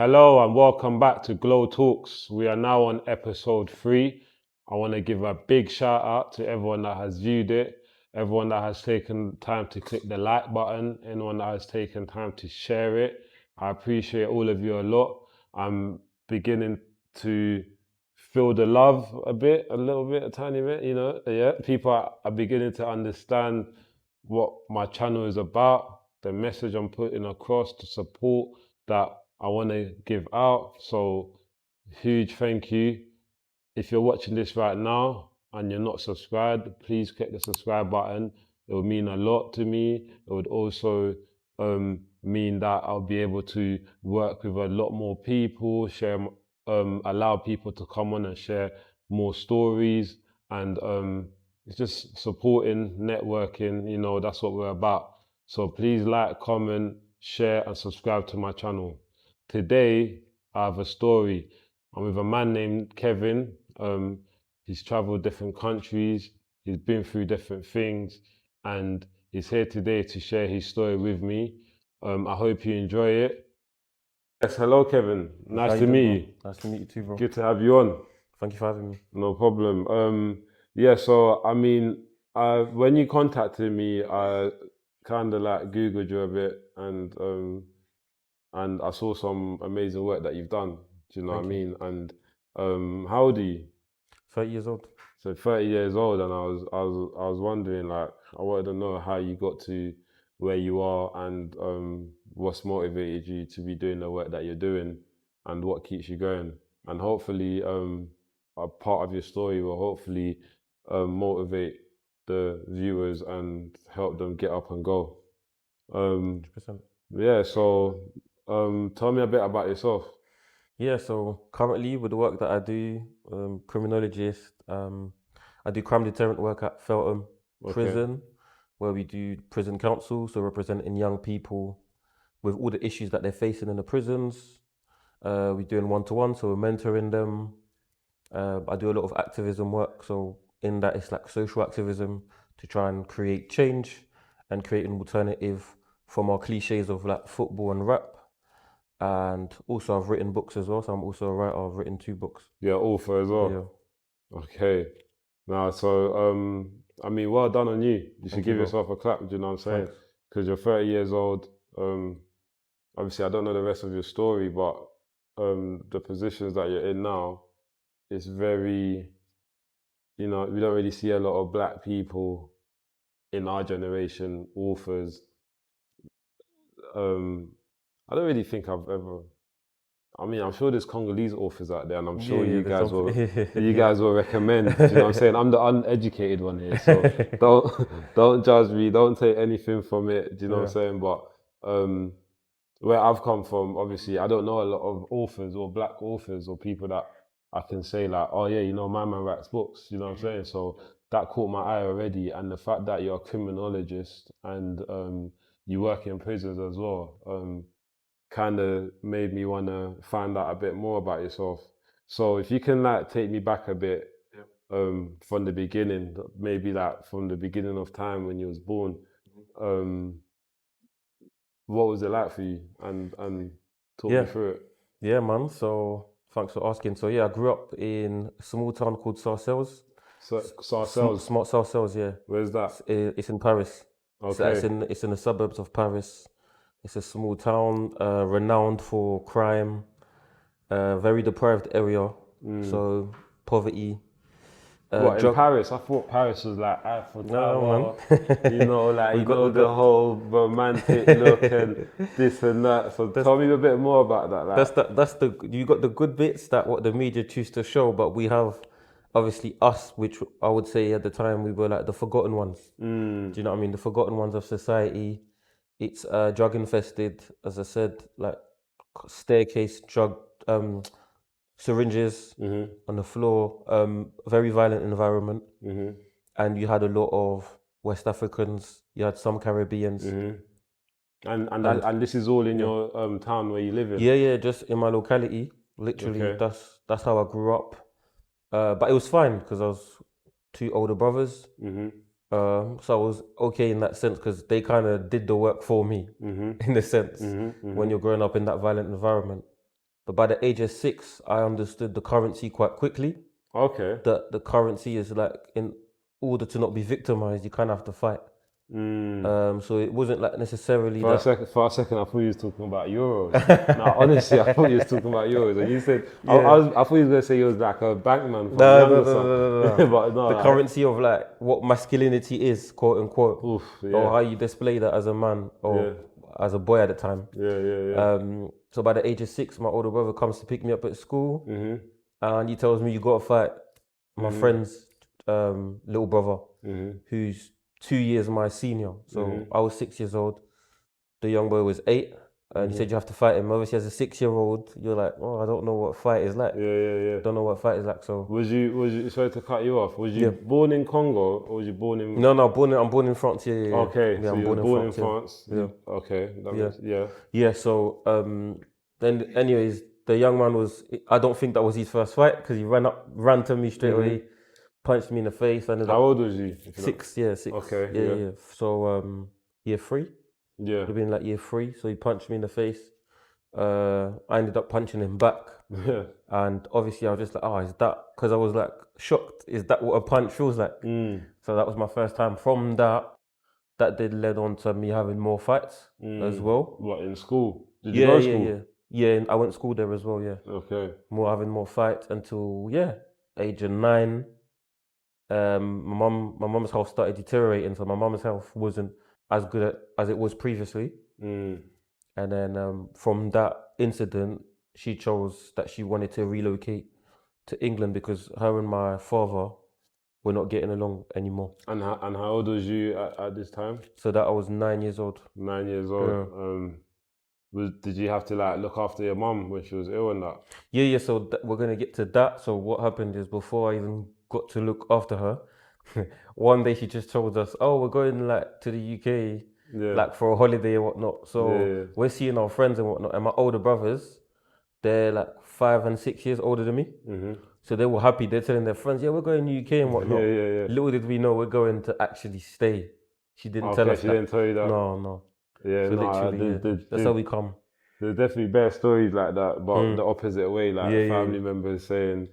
Hello and welcome back to GloTalks. We are now on episode 3. I want to give a big shout out to everyone that has viewed it, everyone that has taken time to click the like button, anyone that has taken time to share it. I appreciate all of you a lot. I'm beginning to feel the love a little bit, a tiny bit, Yeah, people are beginning to understand what my channel is about, the message I'm putting across, the support that I want to give out. So huge thank you. If you're watching this right now and you're not subscribed, please click the subscribe button. It would mean a lot to me. It would also mean that I'll be able to work with a lot more people, allow people to come on and share more stories, and it's just supporting, networking, that's what we're about. So please like, comment, share and subscribe to my channel. Today, I have a story. I'm with a man named Kevin. He's traveled different countries. He's been through different things, and he's here today to share his story with me. I hope you enjoy it. Yes, hello, Kevin. Nice to meet you. Nice to meet you too, bro. Good to have you on. Thank you for having me. No problem. Yeah, so I mean, when you contacted me, I kind of like Googled you a bit, and I saw some amazing work that you've done. Do you know what I mean? And how old are you? 30 years old. So 30 years old, and I was wondering, like, I wanted to know how you got to where you are, and what's motivated you to be doing the work that you're doing, and what keeps you going. And hopefully, a part of your story will hopefully motivate the viewers and help them get up and go. 100%. Yeah, so tell me a bit about yourself. Yeah, so currently with the work that I do, criminologist, I do crime deterrent work at Feltham Prison, where we do prison counsel, so representing young people with all the issues that they're facing in the prisons. We're doing one-to-one, so we're mentoring them. I do a lot of activism work, so in that it's like social activism to try and create change and create an alternative from our cliches of like football and rap. And also I've written books as well, so I'm also a writer. I've written 2 books. Yeah, author as well. Yeah. Okay. Now, so I mean, well done on you. You should give yourself a clap. Do you know what I'm saying? Because you're 30 years old. Obviously, I don't know the rest of your story, but the positions that you're in now, it's very, we don't really see a lot of black people in our generation, authors. I don't really think I've ever. I mean, I'm sure there's Congolese authors out there, and I'm sure you guys will recommend. Do you know what I'm saying? I'm the uneducated one here, so don't judge me. Don't take anything from it. Do you know what I'm saying? But where I've come from, obviously, I don't know a lot of authors or black authors or people that I can say like, oh yeah, my man writes books. You know what I'm saying? So that caught my eye already, and the fact that you're a criminologist and you work in prisons as well. Kind of made me want to find out a bit more about yourself. So if you can like take me back a bit from the beginning, maybe like from the beginning of time when you was born, what was it like for you? And talk me through it. Yeah, man. So thanks for asking. So yeah, I grew up in a small town called Sarcelles. Sarcelles? Smart Sarcelles, yeah. Where's that? It's in Paris. Okay. So it's in the suburbs of Paris. It's a small town, renowned for crime, very deprived area, so poverty. What, in Paris? I thought Paris was like Eiffel Tower, man. The whole romantic look and this and that. So tell me a bit more about that. You got the good bits that what the media choose to show, but we have obviously us, which I would say at the time we were like the forgotten ones. Do you know what I mean? The forgotten ones of society. It's drug infested, as I said, like staircase, drug syringes on the floor, very violent environment. And you had a lot of West Africans, you had some Caribbeans. And this is all in your town where you live in? Yeah, just in my locality. Literally, that's how I grew up. But it was fine because I was 2 older brothers. So I was okay in that sense because they kind of did the work for me in a sense when you're growing up in that violent environment. But by the age of 6, I understood the currency quite quickly. Okay. That the currency is like, in order to not be victimized, you kind of have to fight. So it wasn't like necessarily For a second, I thought you was talking about euros. No, honestly, I thought you was talking about euros. And you said, I thought you was going to say you was like a bankman from No. But no, the currency of like what masculinity is, quote unquote, oof, yeah. or how you display that as a man or as a boy at the time. So by the age of 6, my older brother comes to pick me up at school, and he tells me, you got to fight my friend's little brother, who's 2 years my senior. So I was 6 years old. The young boy was 8. And he said you have to fight him. Obviously, as a 6-year-old, you're like, oh, I don't know what fight is like. Don't know what fight is like. So was you sorry to cut you off? Was you born in Congo or was you born in? No, I'm born in France. Yeah. Okay, yeah, so I'm born in France. Yeah. Okay. Yeah. So then, anyways, the young man was. I don't think that was his first fight because he ran to me straight away, punched me in the face. How old was you? 6. Yeah, 6. Okay. Yeah. So year 3. Yeah. It would have been like year 3. So he punched me in the face. I ended up punching him back. Yeah. And obviously I was just like, oh, is that, because I was like shocked, is that what a punch feels like? So that was my first time. From that did led on to me having more fights as well. What, in school? Did you go to school? Yeah, I went to school there as well, yeah. Okay. Having more fights until, age of 9. My mum's health started deteriorating, so my mum's health wasn't as good as it was previously. And then from that incident, she chose that she wanted to relocate to England because her and my father were not getting along anymore. And how old was you at this time? So that I was 9 years old. 9 years old. Did you have to like look after your mum when she was ill and that? Yeah. So we're gonna get to that. So what happened is, before I even got to look after her, one day she just told us, "Oh, we're going like to the UK." Like for a holiday and whatnot. So we're seeing our friends and whatnot. And my older brothers, they're like 5 and 6 years older than me. So they were happy. They're telling their friends, yeah, we're going to UK and whatnot. Little did we know we're going to actually stay. She didn't tell us she didn't tell you that? No. Yeah, so literally, that's how we come. There's definitely better stories like that, but the opposite way, like family members saying,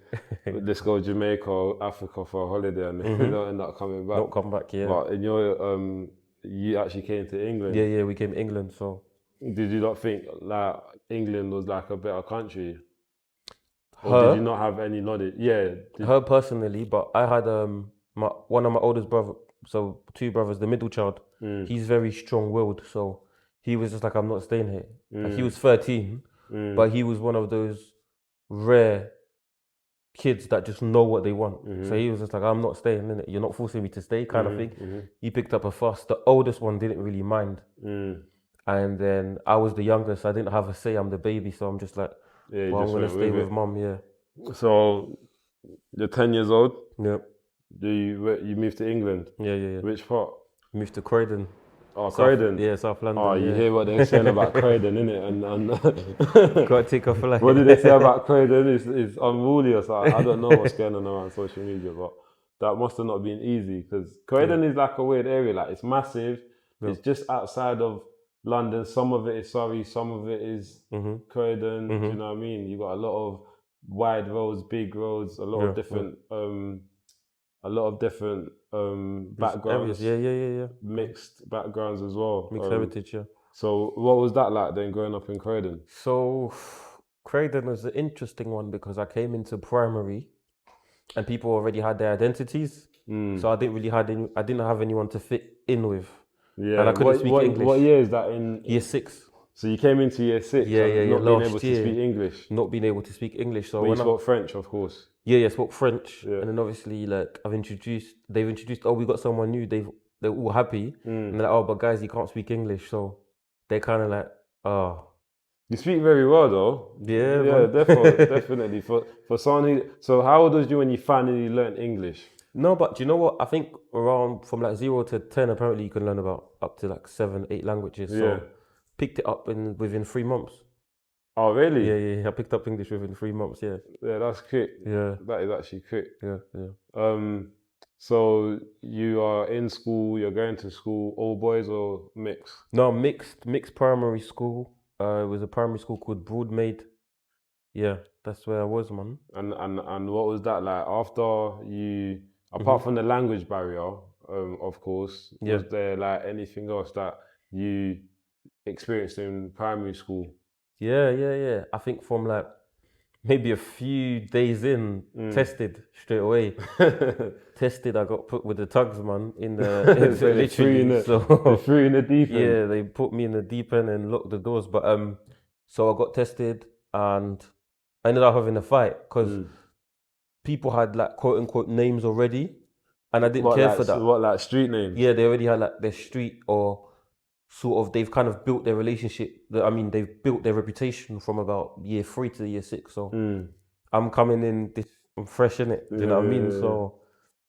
let's go Jamaica or Africa for a holiday, and they don't end up coming back. Don't come back, But in your you actually came to England. Yeah, we came to England. So did you not think like England was like a better country? Or did you not have any knowledge? Yeah. Her personally, but I had one of my oldest brother, so 2 brothers, the middle child. He's very strong-willed, so he was just like, I'm not staying here. Like, he was 13, but he was one of those rare kids that just know what they want. So he was just like, I'm not staying, innit? You're not forcing me to stay, kind of thing. He picked up a fuss. The oldest one didn't really mind. And then I was the youngest. I didn't have a say. I'm the baby, so I'm just like, I'm going to stay with mum, So you're 10 years old? Yep. You moved to England? Yeah. Which part? Moved to Croydon. Oh, Croydon? Yeah, South London. Oh, you hear what they're saying about Croydon, innit? And got to take off a light. What did they say about Croydon? It's unruly or something. I don't know what's going on around social media, but that must have not been easy because Croydon is like a weird area. Like, it's massive. It's just outside of London. Some of it is Surrey, some of it is Croydon. Do you know what I mean? You got a lot of wide roads, big roads, a lot of different backgrounds. Yeah. Mixed backgrounds as well. Mixed heritage, yeah. So what was that like then growing up in Croydon? So Croydon was an interesting one because I came into primary and people already had their identities. So I didn't have anyone to fit in with. Yeah. And I couldn't speak English. What year is that in? Year 6. So you came into year 6 and not being able to speak English? Not being able to speak English. So but you spoke French, of course. Yeah, I spoke French. And then obviously, like, they've introduced, oh, we got someone new. They're all happy. And they're like, oh, but guys, you can't speak English. So they're kind of like, oh. You speak very well, though. Yeah, definitely. For someone so how old was you when you finally learned English? No, but do you know what? I think around from like 0 to 10, apparently you can learn about up to like 7, 8 languages. So picked it up within 3 months. Oh, really? Yeah. I picked up English within 3 months. Yeah, that's quick. Yeah, that is actually quick. Yeah. So you are in school. You're going to school. All boys or mixed? No, mixed primary school. It was a primary school called Broadmead. Yeah, that's where I was, man. And what was that like after you? Apart from the language barrier, of course, Yeah. was there like anything else that you experienced in primary school? Yeah. I think from like maybe a few days in, tested straight away. Tested, I got put with the tugs, man, in the So they threw you in literally. the, So they threw you in the deep end. yeah, they put me in the deep end and locked the doors. But so I got tested and I ended up having a fight because people had like quote unquote names already, and I didn't care for that. What like street names? Yeah, they already had like their street or sort of they've kind of built their relationship. I mean, they've built their reputation from about year 3 to year 6. So I'm coming in, I'm fresh in it. Do you know what I mean? So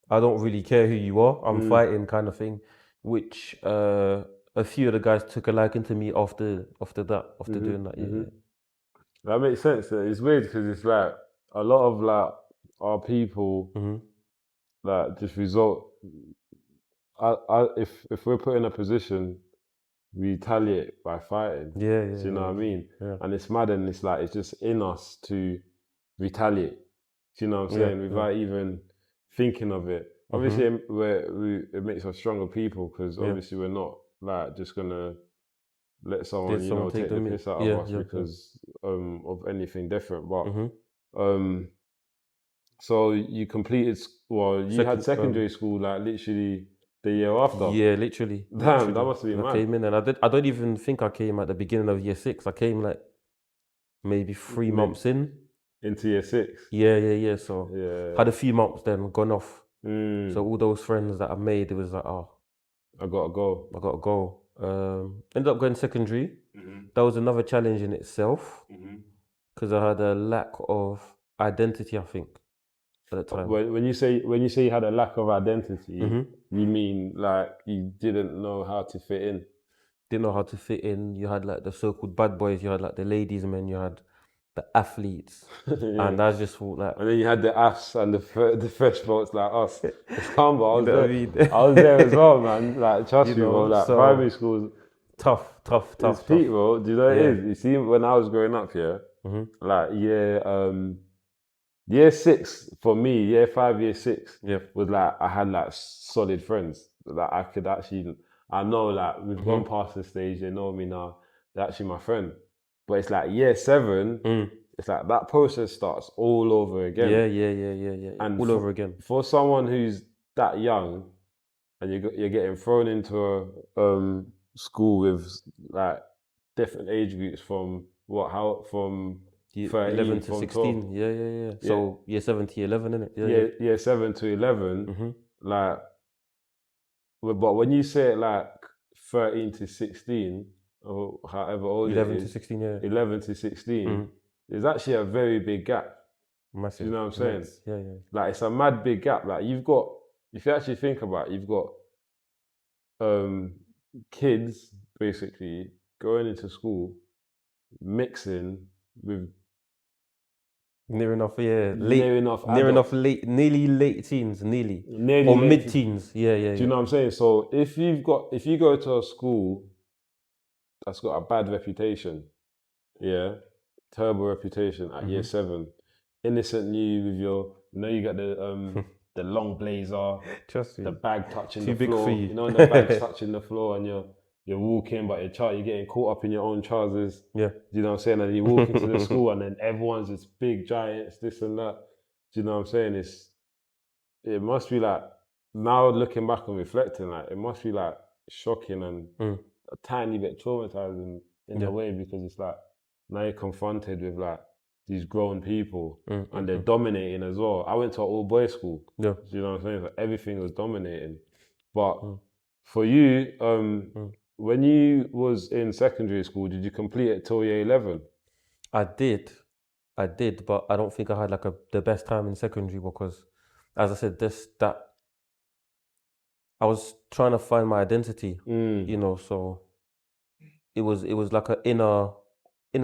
I don't really care who you are. I'm fighting kind of thing, which a few of the guys took a liking to me after doing that. Yeah. That makes sense. It's weird because it's like a lot of like our people like just result. If we're put in a position, we retaliate by fighting. Yeah. Do you know what I mean? Yeah. And it's mad, and it's like it's just in us to retaliate. Do you know what I'm saying? Without even thinking of it. Obviously, it makes us stronger people because obviously we're not like just gonna let someone take the piss out of us because of anything different. But so you completed you had secondary school like literally the year after. Yeah, literally. Damn, that must have been mad. I came in and I don't even think I came at the beginning of year 6. I came like maybe 3 months into year 6. Yeah. So had a few months then gone off. So all those friends that I made, it was like, oh, I gotta go. Ended up going secondary. That was another challenge in itself because I had a lack of identity, I think, at the time. When you say you had a lack of identity, you mean like you didn't know how to fit in? Didn't know how to fit in. You had like the so-called bad boys. You had like the ladies' men. You had the athletes, and I just thought like. And then you had the ass and the fresh boats like us. It's humble. I was You know there. what I mean? I was there as well, man. Like trust me, bro. Like so primary school. Tough. It's peak, bro. Do you know what it is? You see, when I was growing up here, like year 6 for me, year 5, year 6 was like I had like solid friends that I could actually. I know like we've gone past the stage. They know me now. They're actually my friend. But it's like year 7. It's like that process starts all over again. Yeah. And all over again. For someone who's that young, and you're getting thrown into a school with like different age groups from 11 to 16. 12. Yeah. So year 7 to year 11, innit? Year 7 to 11. Like, but when you say it like 13 to 16, or however old 11 it is, to 16, yeah. 11 to 16, there's actually a very big gap. Massive. Do you know what I'm saying? Yeah. Like it's a mad big gap. Like if you actually think about it, you've got kids basically going into school, mixing with near enough nearly late teens, or mid-teens. Yeah. Do you know what I'm saying? So if you go to a school that's got a bad reputation, terrible reputation at year 7, innocent you with your, you got the long blazer, trust me, the bag touching too the big floor. for you. The bag's touching the floor, and you're walking, but you're getting caught up in your own trousers. Yeah. Do you know what I'm saying? And you walk into the school, and then everyone's this big giants, this and that. Do you know what I'm saying? It must be like, now looking back and reflecting, like it must be like shocking and a tiny bit traumatizing in a way, because it's like now you're confronted with like these grown people and they're dominating as well. I went to an all-boys school. Yeah. Do you know what I'm saying? So everything was dominating. But for you, when you was in secondary school, did you complete it till year 11? I did, but I don't think I had like the best time in secondary because, as I said, I was trying to find my identity, so it was like a inner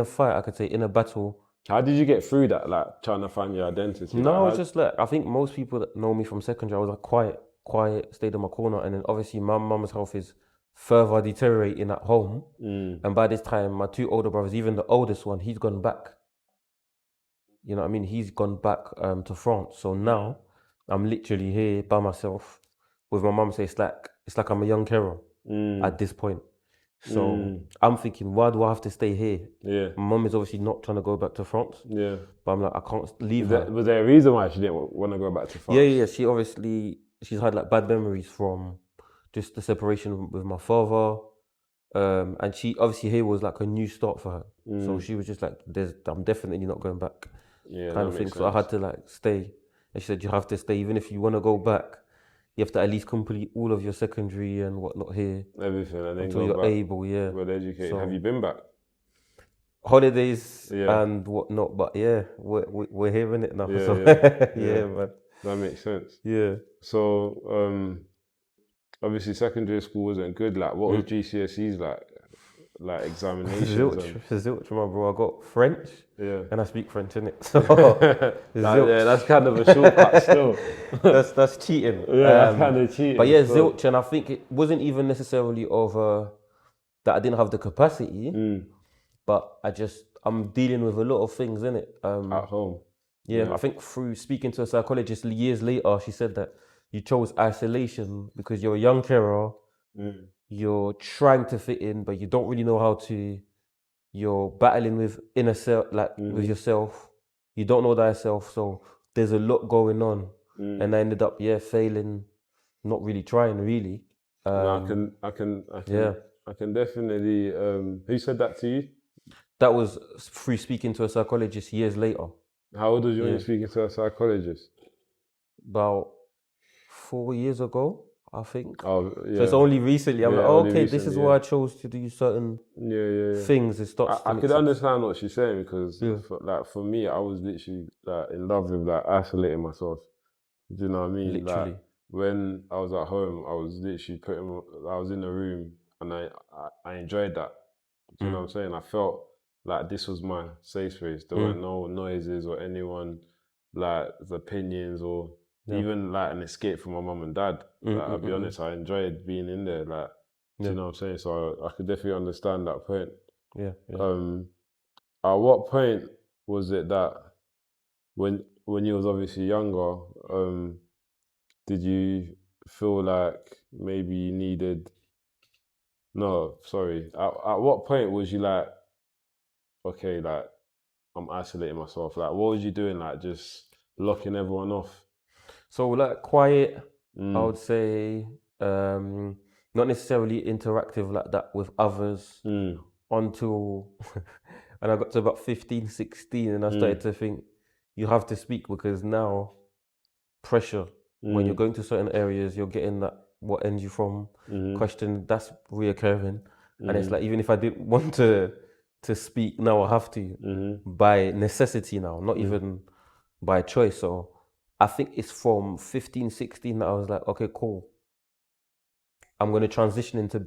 fight, I could say, inner battle. How did you get through that, like trying to find your identity? No, I was just like, I think most people that know me from secondary, I was like quiet, stayed in my corner, and then obviously my mum's health is further deteriorating at home. And by this time, my 2 older brothers, even the oldest one, he's gone back you know what I mean? He's gone back to France. So now I'm literally here by myself with my mum. So it's like I'm a young carer at this point. So I'm thinking, why do I have to stay here? Yeah. My mum is obviously not trying to go back to France. Yeah. But I'm like, I can't leave her. Was there a reason why she didn't want to go back to France? Yeah. She's had like bad memories from just the separation with my father. And she obviously here was like a new start for her. So she was just like, I'm definitely not going back. Yeah, kind of thing. So I had to like stay. And she said, you have to stay. Even if you want to go back, you have to at least complete all of your secondary and whatnot here. Everything. And then until go you're back. able, yeah. Well educated. So- Have you been back? Holidays Yeah. and whatnot. But yeah, we're hearing it now. Yeah, so yeah. yeah, man. That makes sense. Yeah. So, obviously secondary school wasn't good. Like, what was GCSEs like? Like examinations? Zilch, my bro. I got French. Yeah. And I speak French, innit? So, yeah, that's kind of a shortcut still. that's cheating. Yeah, that's kind of cheating. But yeah, Zilch, and I think it wasn't even necessarily over that I didn't have the capacity, but I'm dealing with a lot of things, innit? At home. Yeah, I think through speaking to a psychologist years later, she said that you chose isolation because you're a young carer, you're trying to fit in, but you don't really know how to. You're battling with inner self, like with yourself. You don't know thyself, so there's a lot going on. And I ended up, failing, not really trying, really. No, I can definitely. Who said that to you? That was through speaking to a psychologist years later. How old was you when you were speaking to a psychologist? About 4 years ago, I think. Oh, yeah. So it's only recently. I'm like, okay, this is why I chose to do certain things. It starts. I could understand what she's saying because, for me, I was literally like in love with like isolating myself. Do you know what I mean? Literally. Like, when I was at home, I was literally I was in a room and I enjoyed that. Do you know what I'm saying? I felt like this was my safe space. There weren't no noises or anyone like opinions or even like an escape from my mum and dad. I'll be honest, I enjoyed being in there. Like, do you know what I'm saying? So I could definitely understand that point. Yeah. At what point was it that when you was obviously younger, did you feel like maybe you needed? No, sorry. At what point was you like, okay, like I'm isolating myself? Like, what was you doing? Like, just locking everyone off? So like quiet, I would say, not necessarily interactive like that with others until and I got to about 15, 16 and I started to think you have to speak because now pressure, when you're going to certain areas, you're getting that what ends you from question that's reoccurring. And it's like, even if I didn't want to speak, now I have to by necessity now, not even by choice. So I think it's from 15, 16 that I was like, okay, cool. I'm going to transition into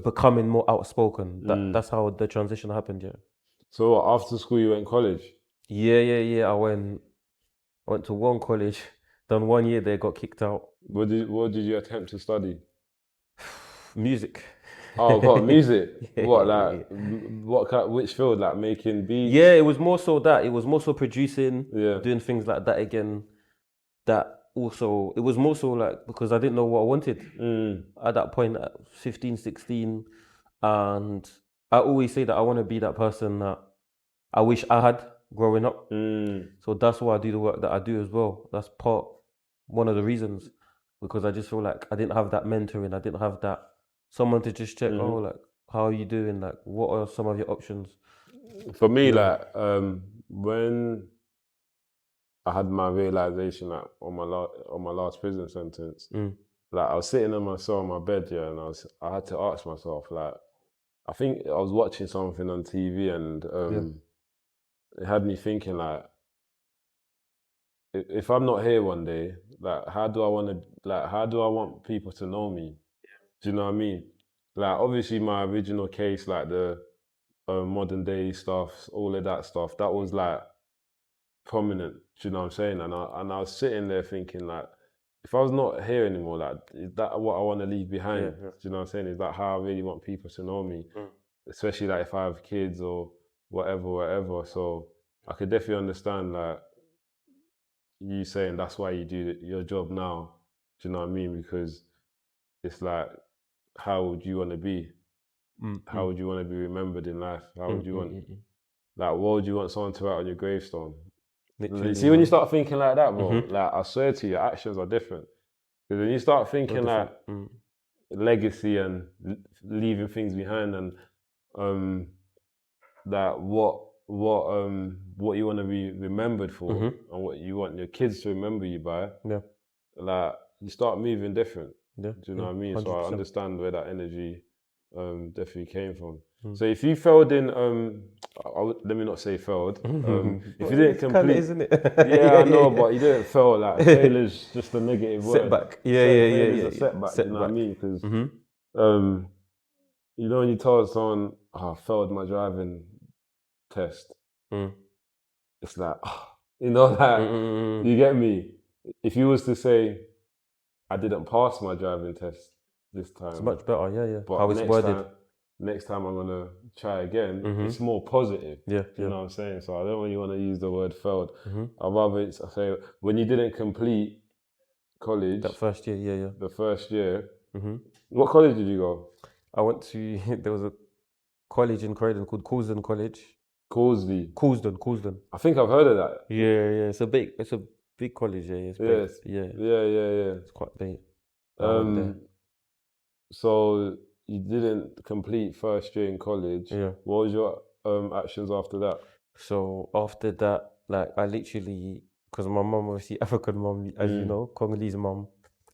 becoming more outspoken. That's how the transition happened, yeah. So after school, you went college? Yeah. I went to one college, done 1 year there, got kicked out. What did you attempt to study? Music. Oh, what, music? Yeah, what, like, what kind, which field, like making beats? Yeah, it was more so that. It was more so producing, Yeah. doing things like that again. That also, it was more so like, because I didn't know what I wanted at that point at 15, 16. And I always say that I want to be that person that I wish I had growing up. So that's why I do the work that I do as well. That's one of the reasons, because I just feel like I didn't have that mentoring. I didn't have that someone to just check, oh, like, how are you doing? Like, what are some of your options? For me, like, when I had my realization, like, on my last prison sentence, like, I was sitting in my cell on my bed, and I had to ask myself, like, I think I was watching something on TV, and it had me thinking, like, if I'm not here one day, like, how do I want people to know me? Do you know what I mean? Like, obviously my original case, like the modern day stuff, all of that stuff, that was like prominent. Do you know what I'm saying? And I was sitting there thinking, like, if I was not here anymore, like, is that what I want to leave behind? Yeah. Do you know what I'm saying? Is that how I really want people to know me? Especially like if I have kids or whatever. So I could definitely understand like you saying that's why you do your job now. Do you know what I mean? Because it's like, how would you want to be? How would you want to be remembered in life? How would you want, like, what would you want someone to write on your gravestone? Literally, See, when you start thinking like that, bro, Mhm. like, I swear to you, your actions are different. Because when you start thinking like different. legacy and leaving things behind, and that what you want to be remembered for, and what you want your kids to remember you by, Yeah. like, you start moving different. Yeah. Do you know what I mean? So I 100%. understand where that energy definitely came from. Mm. So if you failed in, let me not say failed. If you didn't complete, isn't it? yeah, I know, but you didn't fail. Like, failure's just a negative word. Setback. Yeah. Failure's a setback. You know what I mean? Because you know, when you tell someone, "Oh, I failed my driving test," it's like, you know, like, you get me. If you was to say, "I didn't pass my driving test this time," It's much better. Yeah. but How it's worded. next time I'm gonna try again. It's more positive. Yeah. Do you know what I'm saying? So I don't really want to use the word failed. I'd rather say when you didn't complete college. That first year. Yeah. The first year. What college did you go? I went to. There was a college in Croydon called Coulsdon College. Coulsdon. Coulsdon. I think I've heard of that. Yeah. It's a big college. Yeah. It's big. Yeah. It's quite big. So you didn't complete first year in college. Yeah. What was your actions after that? So after that, like, I literally, because my mum, obviously African mum, as you know, Congolese mum,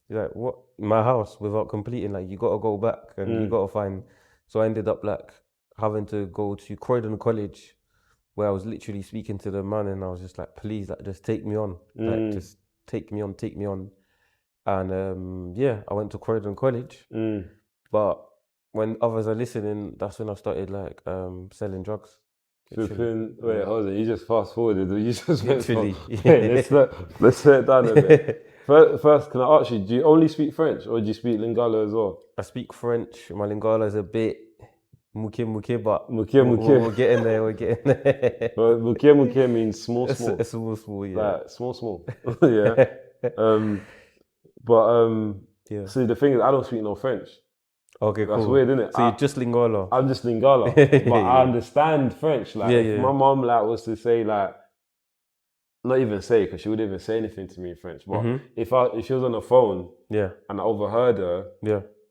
like, what, my house without completing, like, you got to go back and you got to find. So I ended up like having to go to Croydon College, where I was literally speaking to the man, and I was just like, please, like, just take me on, like, just take me on. And yeah, I went to Croydon College, but when others are listening, that's when I started like selling drugs. Wait, hold on. You just fast forwarded. You just Literally. Wait, let's slow it down a bit. First, can I ask you? Do you only speak French, or do you speak Lingala as well? I speak French. My Lingala is a bit muke, but Muke. we're getting there. Well, muke means small. It's small, yeah. Like, small. Yeah. Yeah. See, the thing is, I don't speak no French. Okay, That's cool. weird, isn't it? So you're just Lingala. I'm just Lingala, but I understand French. Like, if my mom like was to say, like, not even say, because she wouldn't even say anything to me in French. But if she was on the phone, and I overheard her,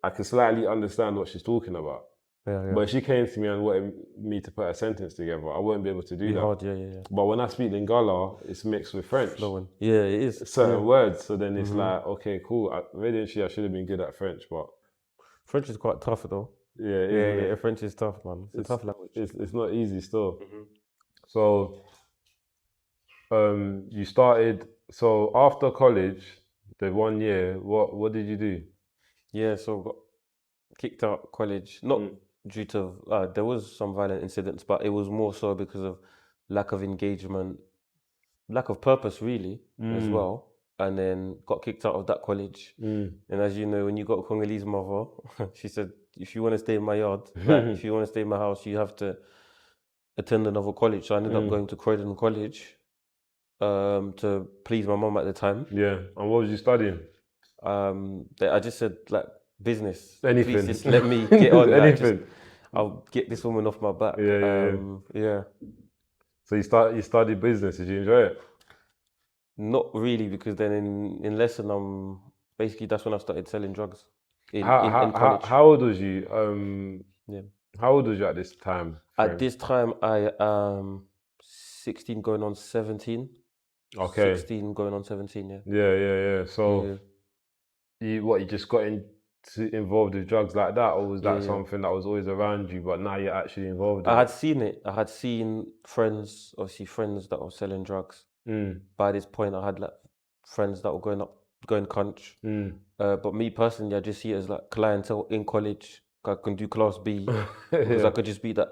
I could slightly understand what she's talking about. But if she came to me and wanted me to put a sentence together, I wouldn't be able to do that. Hard, yeah. But when I speak Lingala, it's mixed with French. Flowing. Yeah, it is. Certain words. So then it's like, okay, cool. Really, I should have been good at French, but French is quite tough though. Yeah. French is tough, man. It's a tough language. It's not easy still. So, you started. So after college, the 1 year, what did you do? Yeah, so got kicked out college, not due to there was some violent incidents, but it was more so because of lack of engagement, lack of purpose, really, as well. And then got kicked out of that college. And as you know, when you got a Congolese mother, she said, if you want to stay in my yard, like, if you want to stay in my house, you have to attend another college. So I ended up going to Croydon College to please my mum at the time. Yeah. And what was you studying? I just said, like, business. Anything. Please just let me get on. Anything. I'll get this woman off my back. Yeah. So you studied business. Did you enjoy it? Not really, because then in lesson, basically that's when I started selling drugs in college. How old was you? How old was you at this time? At this time, I am 16 going on 17. Okay. 16 going on 17, yeah. Yeah. So you just got involved with drugs like that, or was that something that was always around you, but now you're actually involved in I had seen it. I had seen friends that were selling drugs. By this point, I had like friends that were going crunch. But me personally, I just see it as like clientele in college. I can do class B because I could just be that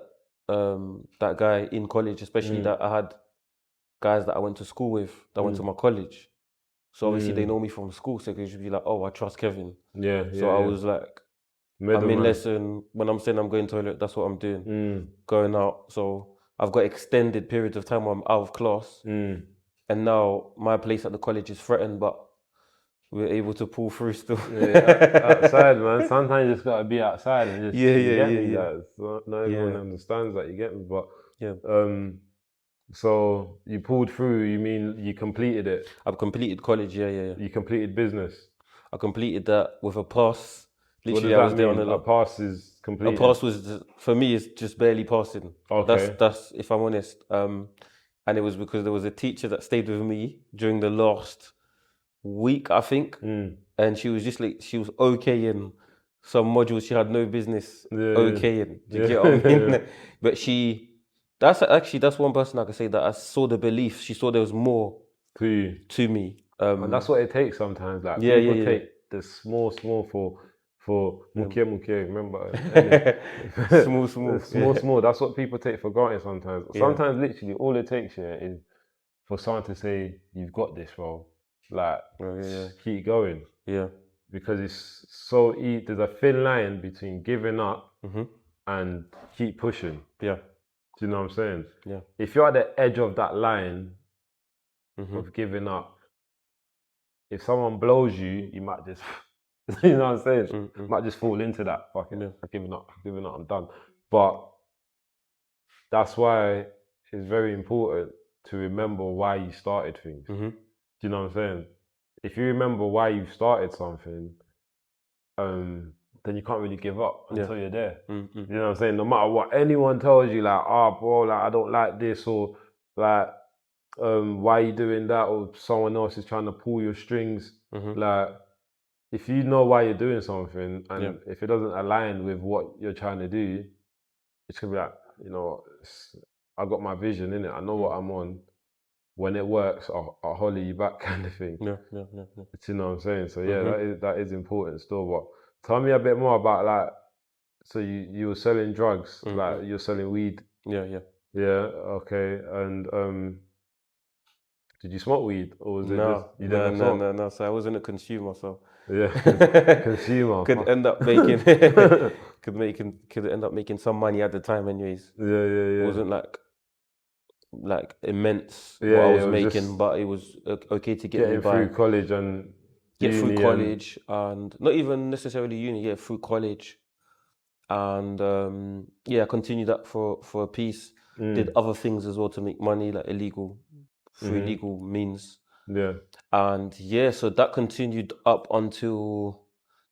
guy in college, especially that I had guys that I went to school with that went to my college. So obviously they know me from school, so they could just be like, oh, I trust Kevin. So I was like, I'm in lesson. When I'm saying I'm going to toilet, that's what I'm doing. Going out. So I've got extended periods of time where I'm out of class, and now my place at the college is threatened, but we're able to pull through still. Outside, man. Sometimes you just gotta be outside and just get me. Yeah. Like, so not everyone understands that. You get me, but Yeah. So you pulled through. You mean you completed it? I've completed college. Yeah. You completed business. I completed that with a pass. Literally, What I does was that there mean? on A pass is completed. A pass was for me is just barely passing. Okay. That's if I'm honest. And it was because there was a teacher that stayed with me during the last week, I think, and she was just like she was okaying some modules she had no business okaying. Do you get what I mean? But that's one person I can say that I saw the belief. She saw there was more to me. And that's what it takes sometimes. Like people take the small for muke, remember? Small. That's what people take for granted sometimes. Sometimes literally all it takes here is for someone to say, "You've got this, bro." Like keep going. Yeah. Because it's so easy. There's a thin line between giving up and keep pushing. Yeah. Do you know what I'm saying? Yeah. If you're at the edge of that line of giving up, if someone blows you, you might just, you know what I'm saying? Might just fall into that fucking, I'm giving up, I'm done. But that's why it's very important to remember why you started things. Do you know what I'm saying? If you remember why you started something, then you can't really give up until you're there. You know what I'm saying? No matter what anyone tells you, like, bro, like I don't like this, or like, why are you doing that, or someone else is trying to pull your strings. Like, if you know why you're doing something, and if it doesn't align with what you're trying to do, it's gonna be like, you know, I got my vision in it. I know what I'm on. When it works, I'll holler you back, kind of thing. Yeah. You know what I'm saying? So yeah, that is important still. But tell me a bit more about, like, so you were selling drugs, like you're selling weed. Yeah. Okay. And did you smoke weed, or was it just you never smoked? No. So I wasn't a consumer, so consumer could end up making could end up making some money at the time, anyways. Yeah. It wasn't like immense what I was making, but it was okay to get me by through college and through college, and not even necessarily uni. Through college, and I continued that for a piece. Did other things as well to make money, like through legal means. Yeah. And so that continued up until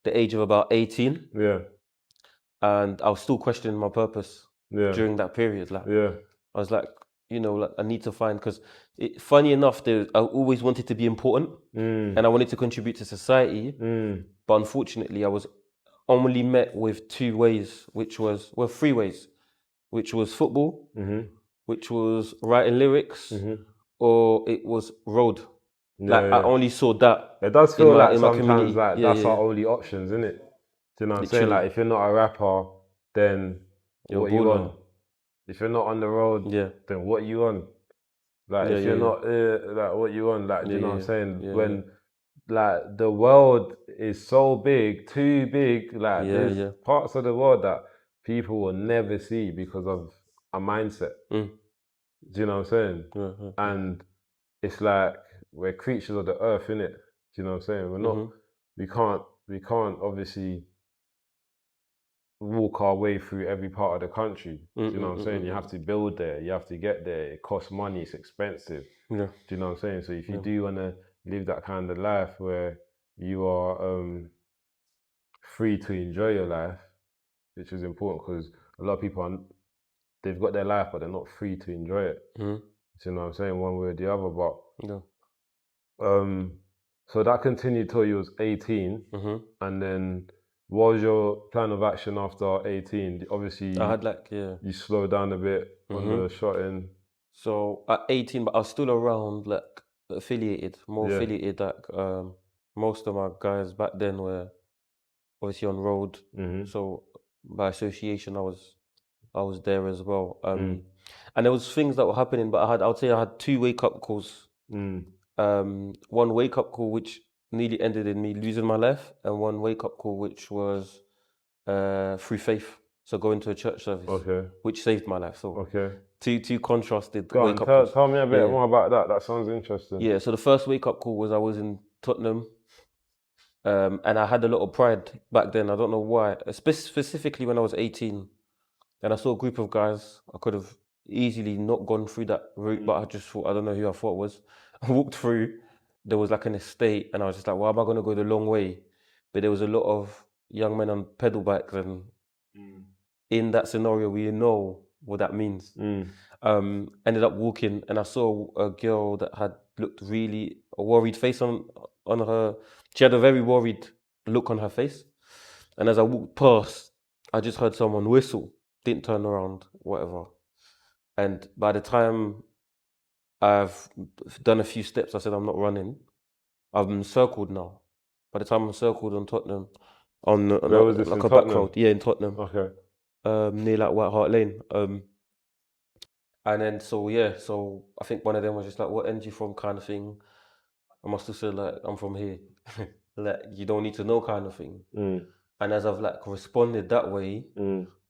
the age of about 18. Yeah. And I was still questioning my purpose during that period. Like, I was like, I need to find, because funny enough, I always wanted to be important and I wanted to contribute to society. But unfortunately, I was only met with three ways, which was football, which was writing lyrics, or it was road. I only saw that. It does feel like sometimes community. Like that's our only options, isn't it? Do you know what I'm saying? Like, if you're not a rapper, then what are you on? If you're not on the road, then what are you on? Like, if you're not, like, what you on? Like, do you know what I'm saying? When like the world is so big, too big, like there's parts of the world that people will never see because of a mindset. Do you know what I'm saying? And it's like we're creatures of the earth, innit? Do you know what I'm saying? We're not. We can't obviously walk our way through every part of the country. Do you know what I'm saying? You have to build there. You have to get there. It costs money. It's expensive. Do you know what I'm saying? So if you do want to live that kind of life where you are free to enjoy your life, which is important, because a lot of people they've got their life but they're not free to enjoy it. Do you know what I'm saying? One way or the other. But so that continued till you was 18, and then what was your plan of action after 18? Obviously, I had you slowed down a bit on the shotting. So at 18, but I was still around, like, affiliated. Like, most of my guys back then were obviously on road. So by association, I was there as well. And there was things that were happening, but I would say I had two wake-up calls. One wake-up call which nearly ended in me losing my life, and one wake-up call which was through faith. So going to a church service, which saved my life. So two contrasted Go on, wake up calls. tell me a bit Yeah. more about that. That sounds interesting. Yeah, so the first wake up call was I was in Tottenham, and I had a lot of pride back then. I don't know why, specifically when I was 18, and I saw a group of guys. I could have easily not gone through that route, but I just thought, I don't know who I thought it was. I walked through, there was like an estate, and I was just like, why am I going to go the long way? But there was a lot of young men on pedal bikes, and in that scenario, we know what that means. Ended up walking, and I saw a girl that had looked really a worried face on her. She had a very worried look on her face, and as I walked past, I just heard someone whistle. Didn't turn around, whatever. And by the time I've done a few steps, I said I'm not running. I've been circled now. By the time I'm circled on Tottenham, Where was this, like in a back Tottenham? road, yeah, in Tottenham, Okay. near like White Hart Lane. And then so I think one of them was just like, "What end you from?" kind of thing. I must have said like, "I'm from here," like you don't need to know kind of thing. And as I've like responded that way,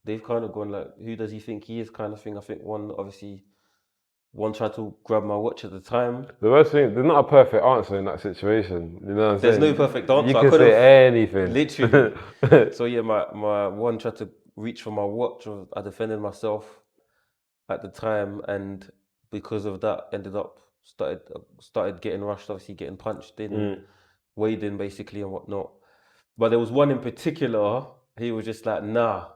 they've kind of gone like, "Who does he think he is?" kind of thing. I think one tried to grab my watch at the time. The worst thing, there's not a perfect answer in that situation. You know what I'm There's saying? no perfect answer. You I can could've- say anything. Literally. So yeah, my one tried to reach for my watch. I defended myself at the time, and because of that, ended up started getting rushed. Obviously, getting punched in, weighed in, basically, and whatnot. But there was one in particular. He was just like, "Nah,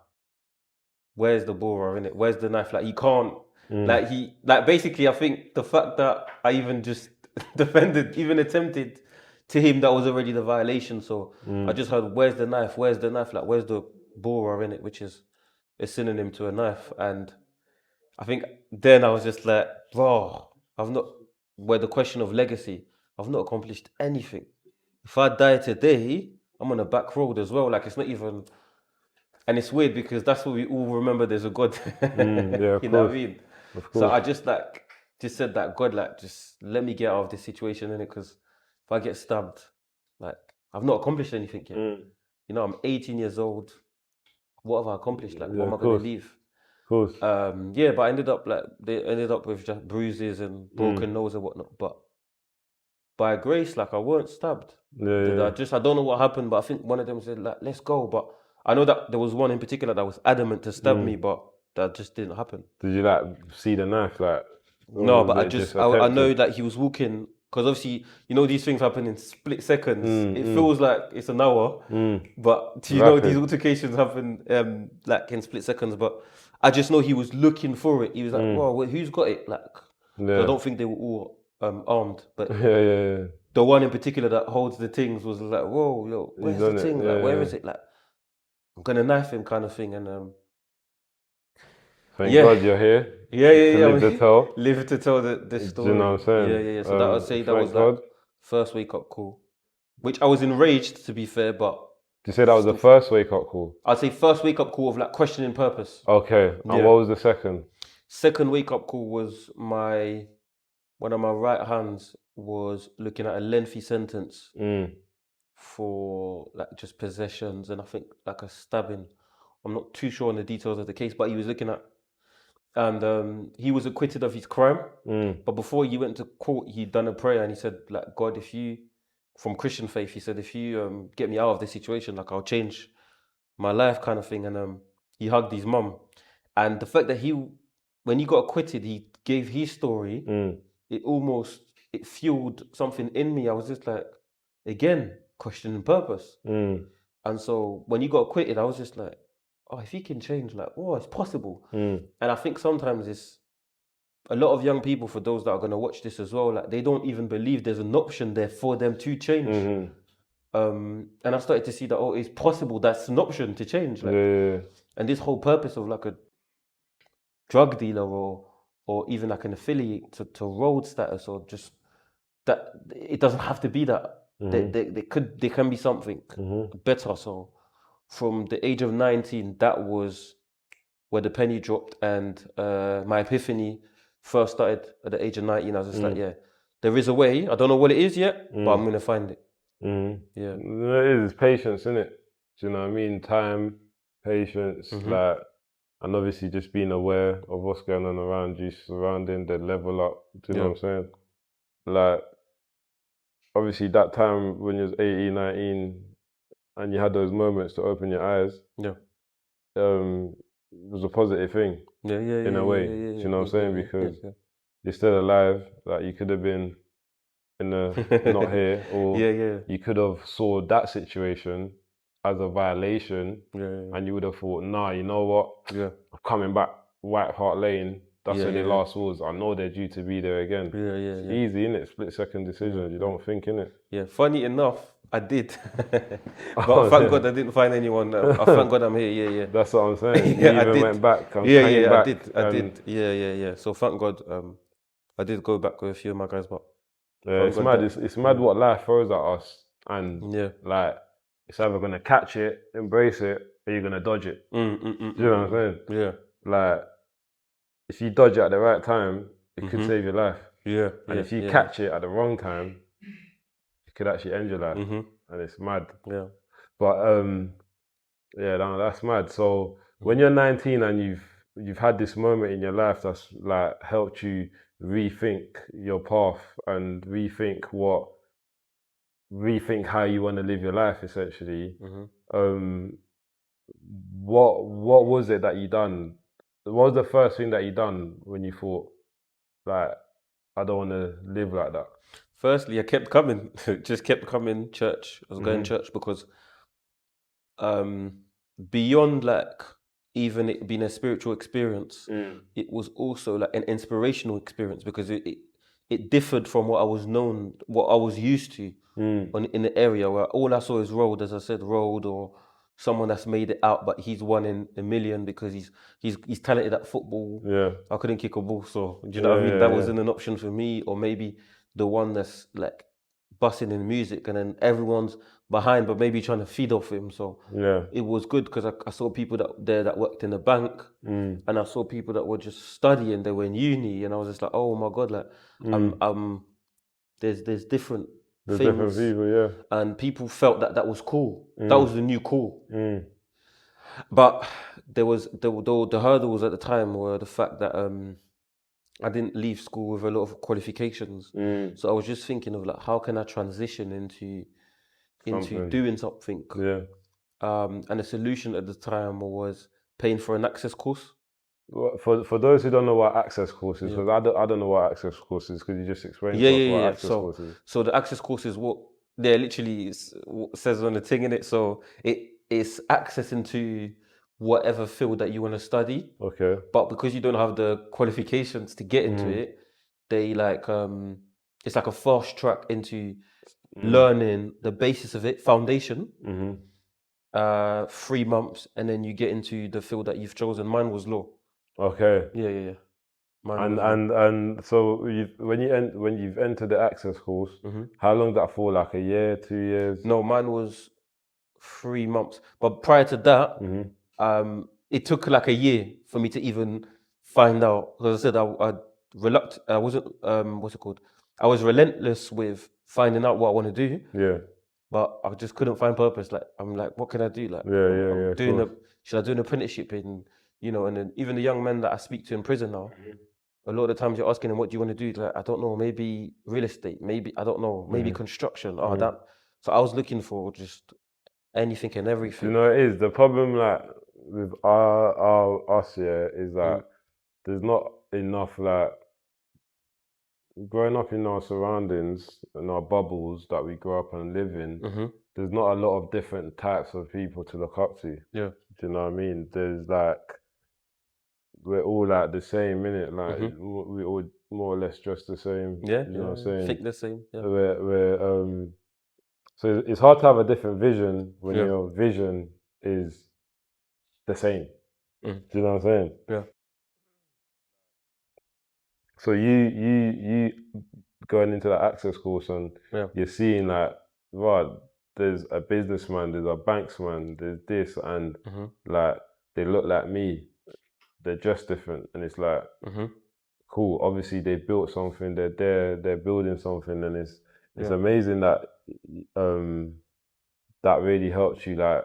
where's the borer in it? Where's the knife? Like, you can't." Like basically, I think the fact that I even just defended, even attempted to him, that was already the violation. So I just heard, "Where's the knife? Where's the knife? Like, where's the borer in it?" Which is a synonym to a knife. And I think then I was just like, bro, where the question of legacy, I've not accomplished anything. If I die today, I'm on a back road as well. Like, it's not even, and it's weird because that's what we all remember. There's a God. Yeah, of You know what I course. mean? Of So course. I just said that, God, like, just let me get out of this situation, innit? Because if I get stabbed, like, I've not accomplished anything yet. You know, I'm 18 years old. What have I accomplished? Like, what am I going to leave? Of course. Yeah, but they ended up with just bruises and broken nose and whatnot. But by grace, like, I weren't stabbed. Yeah. I don't know what happened, but I think one of them said like, "Let's go." But I know that there was one in particular that was adamant to stab me, but that just didn't happen. Did you like see the knife? Like, No, but I attempted? know that he was walking, because obviously, you know, these things happen in split seconds. It feels like it's an hour, but you know, these altercations happen like in split seconds. But I just know he was looking for it. He was like, "Whoa, wait, who's got it?" Like, so I don't think they were all armed, but Yeah. the one in particular that holds the things was like, "Whoa, yo, where's the thing? Like, where is it? Like, I'm gonna knife him," kind of thing. And Thank God you're here. Yeah. Live to tell. Live to tell the story. Do you know what I'm saying? Yeah. So that would say that was God. like first wake up call, which I was enraged, to be fair, but Did you say that was the first wake up call? I'd say first wake up call of like questioning purpose. Okay. And what was the second? Second wake up call was one of my right hands was looking at a lengthy sentence for like just possessions and I think like a stabbing. I'm not too sure on the details of the case, but he was looking at, and he was acquitted of his crime. But before he went to court, he'd done a prayer and he said, like, "God, if you, from Christian faith, he said, if you get me out of this situation, like, I'll change my life," kind of thing. And he hugged his mum. And the fact that when he got acquitted, he gave his story. It fueled something in me. I was just like, again, questioning purpose. And so when he got acquitted, I was just like, oh, if he can change, like, oh, it's possible. And I think sometimes it's a lot of young people, for those that are going to watch this as well, like, they don't even believe there's an option there for them to change. And I started to see that, oh, it's possible, that's an option to change. Like, and this whole purpose of like a drug dealer or even like an affiliate to road status, or just that, it doesn't have to be that. There can be something better. So from the age of 19, that was where the penny dropped, and my epiphany first started at the age of 19. I was just like, yeah, there is a way. I don't know what it is yet, but I'm going to find it. Yeah. It is patience, isn't it? Do you know what I mean? Time, patience, like, and obviously just being aware of what's going on around you, surrounding the level up. Do you know what I'm saying? Like, obviously that time when you was 18, 19, and you had those moments to open your eyes, it was a positive thing in a way. Do you know what I'm saying? Because you're still alive. Like, you could have been in a not here, or you could have saw that situation as a violation, and you would have thought, nah, you know what? I'm coming back White Hart Lane. That's where the last was. I know they're due to be there again. It's easy, innit? Split-second decisions. You don't think, innit? Yeah, funny enough, I did. But thank God I didn't find anyone. Thank God I'm here, That's what I'm saying. You I even did. went back and Yeah, came back. I did. Yeah. So thank God I did go back with a few of my guys, but it's mad. It's mad what life throws at us, and like, it's either gonna catch it, embrace it, or you're gonna dodge it. Do you know what I'm saying? Yeah. Like, if you dodge it at the right time, it could save your life. And if you catch it at the wrong time, it could actually end your life. And it's mad. But that's mad. So when you're 19 and you've had this moment in your life that's like helped you rethink your path and rethink how you want to live your life, essentially. What was it that you done? What was the first thing that you done when you thought, like, I don't want to live like that? Firstly, I kept coming. Just kept coming. Church. I was going to church because beyond like even it being a spiritual experience, it was also like an inspirational experience, because it differed from what I was used to in the area, where all I saw is road, as I said, road, or someone that's made it out, but he's one in a million because he's talented at football. I couldn't kick a ball, so do you know what I mean? That wasn't an option for me. Or maybe the one that's like busting in music, and then everyone's behind, but maybe trying to feed off him. So it was good because I saw people that worked in the bank, and I saw people that were just studying. They were in uni, and I was just like, oh my God, like there's different things, different people, and people felt that was cool. That was the new cool. But there was the hurdles at the time were the fact that I didn't leave school with a lot of qualifications. So I was just thinking of like, how can I transition into doing something? And the solution at the time was paying for an access course. For those who don't know what access course is, because I don't know what access course is, could you just explain to us what access course is? So the access course is what literally says on the thing in it. So it's access into whatever field that you want to study. But because you don't have the qualifications to get into it, they like it's like a fast track into learning the basis of it, foundation. 3 months, and then you get into the field that you've chosen. Mine was law. Yeah. And so when you've entered the access course, how long did that for? Like a year, 2 years? No, mine was 3 months. But prior to that, it took like a year for me to even find out. Because I said I wasn't what's it called? I was relentless with finding out what I want to do. But I just couldn't find purpose. Like, I'm like, what can I do? Like, should I do an apprenticeship in, and then even the young men that I speak to in prison now, a lot of the times you're asking them, what do you want to do? Like, I don't know, maybe real estate, maybe, I don't know, maybe construction. So I was looking for just anything and everything. You know, it is the problem, like, with us here, is that there's not enough, like, growing up in our surroundings and our bubbles that we grow up and live in, there's not a lot of different types of people to look up to. Do you know what I mean? There's like, we're all like the same, innit? Like, we all more or less dress the same. You know what I'm saying? Think the same. So it's hard to have a different vision when your vision is the same. Do you know what I'm saying? So you going into that access course, and you're seeing like, right, there's a businessman, there's a banksman, there's this, and like, they look like me, they're just different, and it's like, cool. Obviously, they built something. They're building something, and it's amazing that that really helps you like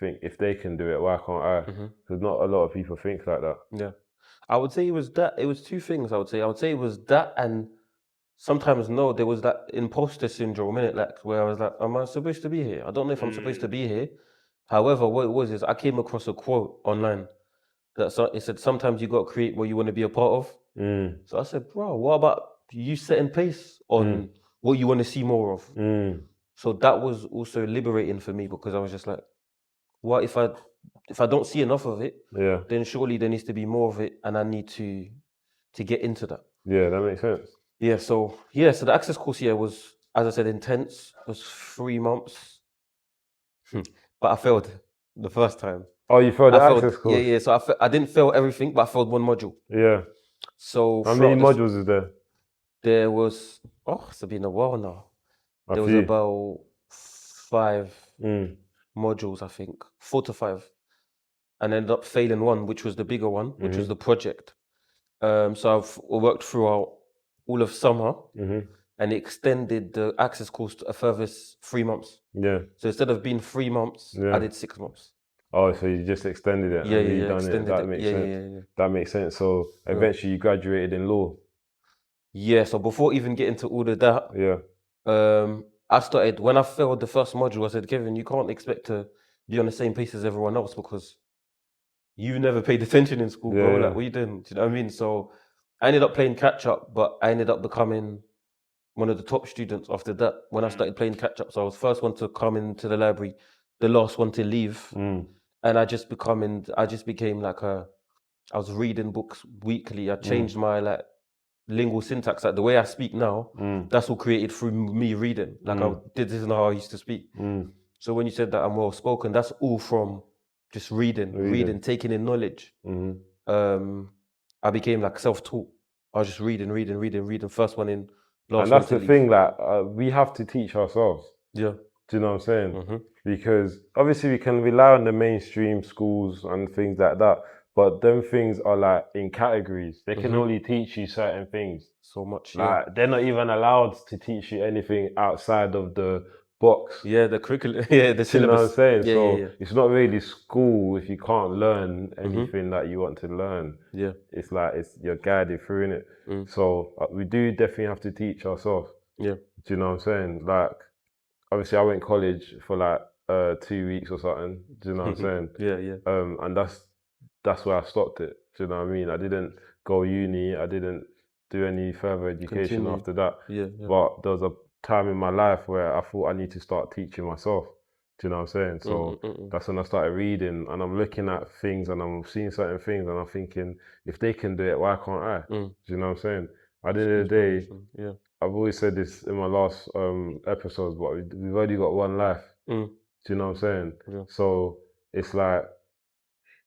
think if they can do it, why can't I? Because not a lot of people think like that. Yeah. I would say it was that. It was two things. I would say it was that, and sometimes no, there was that imposter syndrome in it, like where I was like, am I supposed to be here? I don't know if I'm supposed to be here. However, what it was is I came across a quote online that it said sometimes you got to create what you want to be a part of. So I said, bro, what about you setting pace on what you want to see more of? So that was also liberating for me, because I was just like, what if I don't see enough of it? Yeah. Then surely there needs to be more of it, and I need to get into that. Yeah, that makes sense. Yeah. So the access course was, as I said, intense. It was 3 months, but I failed the first time. Oh, you failed the access course? Yeah. So I didn't fail everything, but I failed one module. Yeah. So how many modules is there? There was, it's been a while now. There was about 5 modules, I think, 4 to 5, and ended up failing one, which was the bigger one, which was the project. So I've worked throughout all of summer, and extended the access course to a further 3 months. Yeah. So instead of being 3 months, I did 6 months. Oh, so you just extended it? That makes sense. That makes sense. So eventually you graduated in law. Yeah. So before even getting to all of that, I started, when I failed the first module, I said, Kevin, you can't expect to be on the same pace as everyone else, because you never paid attention in school, bro. Like, what you doing? Do you know what I mean? So I ended up playing catch up, but I ended up becoming one of the top students after that when I started playing catch up. So I was first one to come into the library, the last one to leave. And I just became like I was reading books weekly. I changed my lingual syntax. Like the way I speak now, that's all created through me reading. This is not how I used to speak. So when you said that I'm well spoken, that's all from just reading, taking in knowledge. I became like self-taught. I was just reading. First one in, last and that's one the to thing, like we have to teach ourselves. Yeah. Do you know what I'm saying? Because obviously we can rely on the mainstream schools and things like that, but them things are like in categories. They can only teach you certain things. So much, like they're not even allowed to teach you anything outside of the box. Yeah, the curriculum. Yeah, the syllabus. You know what I'm saying? Yeah, so it's not really school if you can't learn anything that you want to learn. Yeah. It's like you're guided through it. So we do definitely have to teach ourselves. Yeah. Do you know what I'm saying? Like, obviously I went college for like 2 weeks or something. Do you know what I'm saying? Yeah. And that's where I stopped it. Do you know what I mean? I didn't go uni. I didn't do any further education after that. Yeah. But there was a time in my life where I thought I need to start teaching myself. Do you know what I'm saying? So that's when I started reading, and I'm looking at things and I'm seeing certain things and I'm thinking, if they can do it, why can't I? Do you know what I'm saying? At the end of the day, I've always said this in my last episodes, but we've only got one life. Do you know what I'm saying? Yeah. So it's like,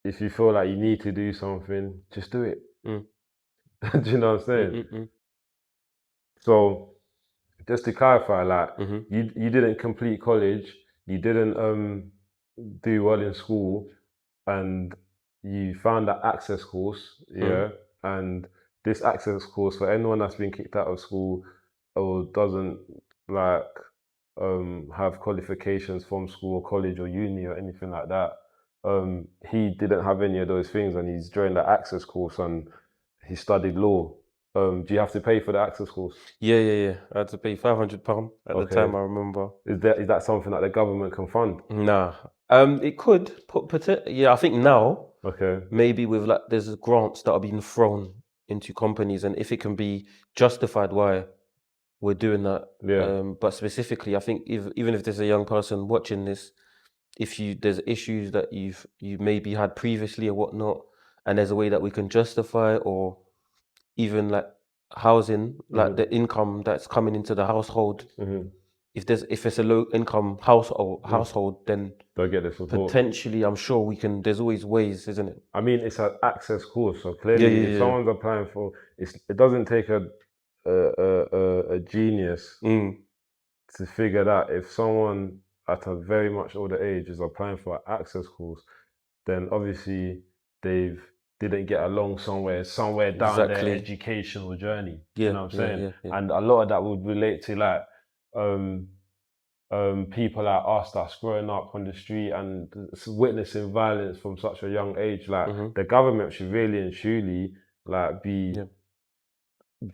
if you feel like you need to do something, just do it. Do you know what I'm saying? So just to clarify, like you didn't complete college, you didn't do well in school, and you found that access course, and this access course, for anyone that's been kicked out of school or doesn't like have qualifications from school or college or uni or anything like that, he didn't have any of those things, and he's joined the access course and he studied law. Do you have to pay for the access course? Yeah. I had to pay £500 at the time, I remember. Is that something that the government can fund? Nah. It could I think now. Okay. Maybe with there's grants that are being thrown into companies, and if it can be justified why we're doing that. But specifically, I think even if there's a young person watching this, if there's issues that you maybe had previously or whatnot, and there's a way that we can justify, or even like housing, like the income that's coming into the household. If it's a low income household, then they'll get the support. Potentially, I'm sure we can. There's always ways, isn't it? I mean, it's an access course, so clearly, if someone's applying for, it doesn't take a genius to figure that if someone at a very much older age is applying for an access course, then obviously they didn't get along somewhere down their educational journey. You know what I'm saying? And a lot of that would relate to like people like us that's growing up on the street and witnessing violence from such a young age. Like the government should really and truly like be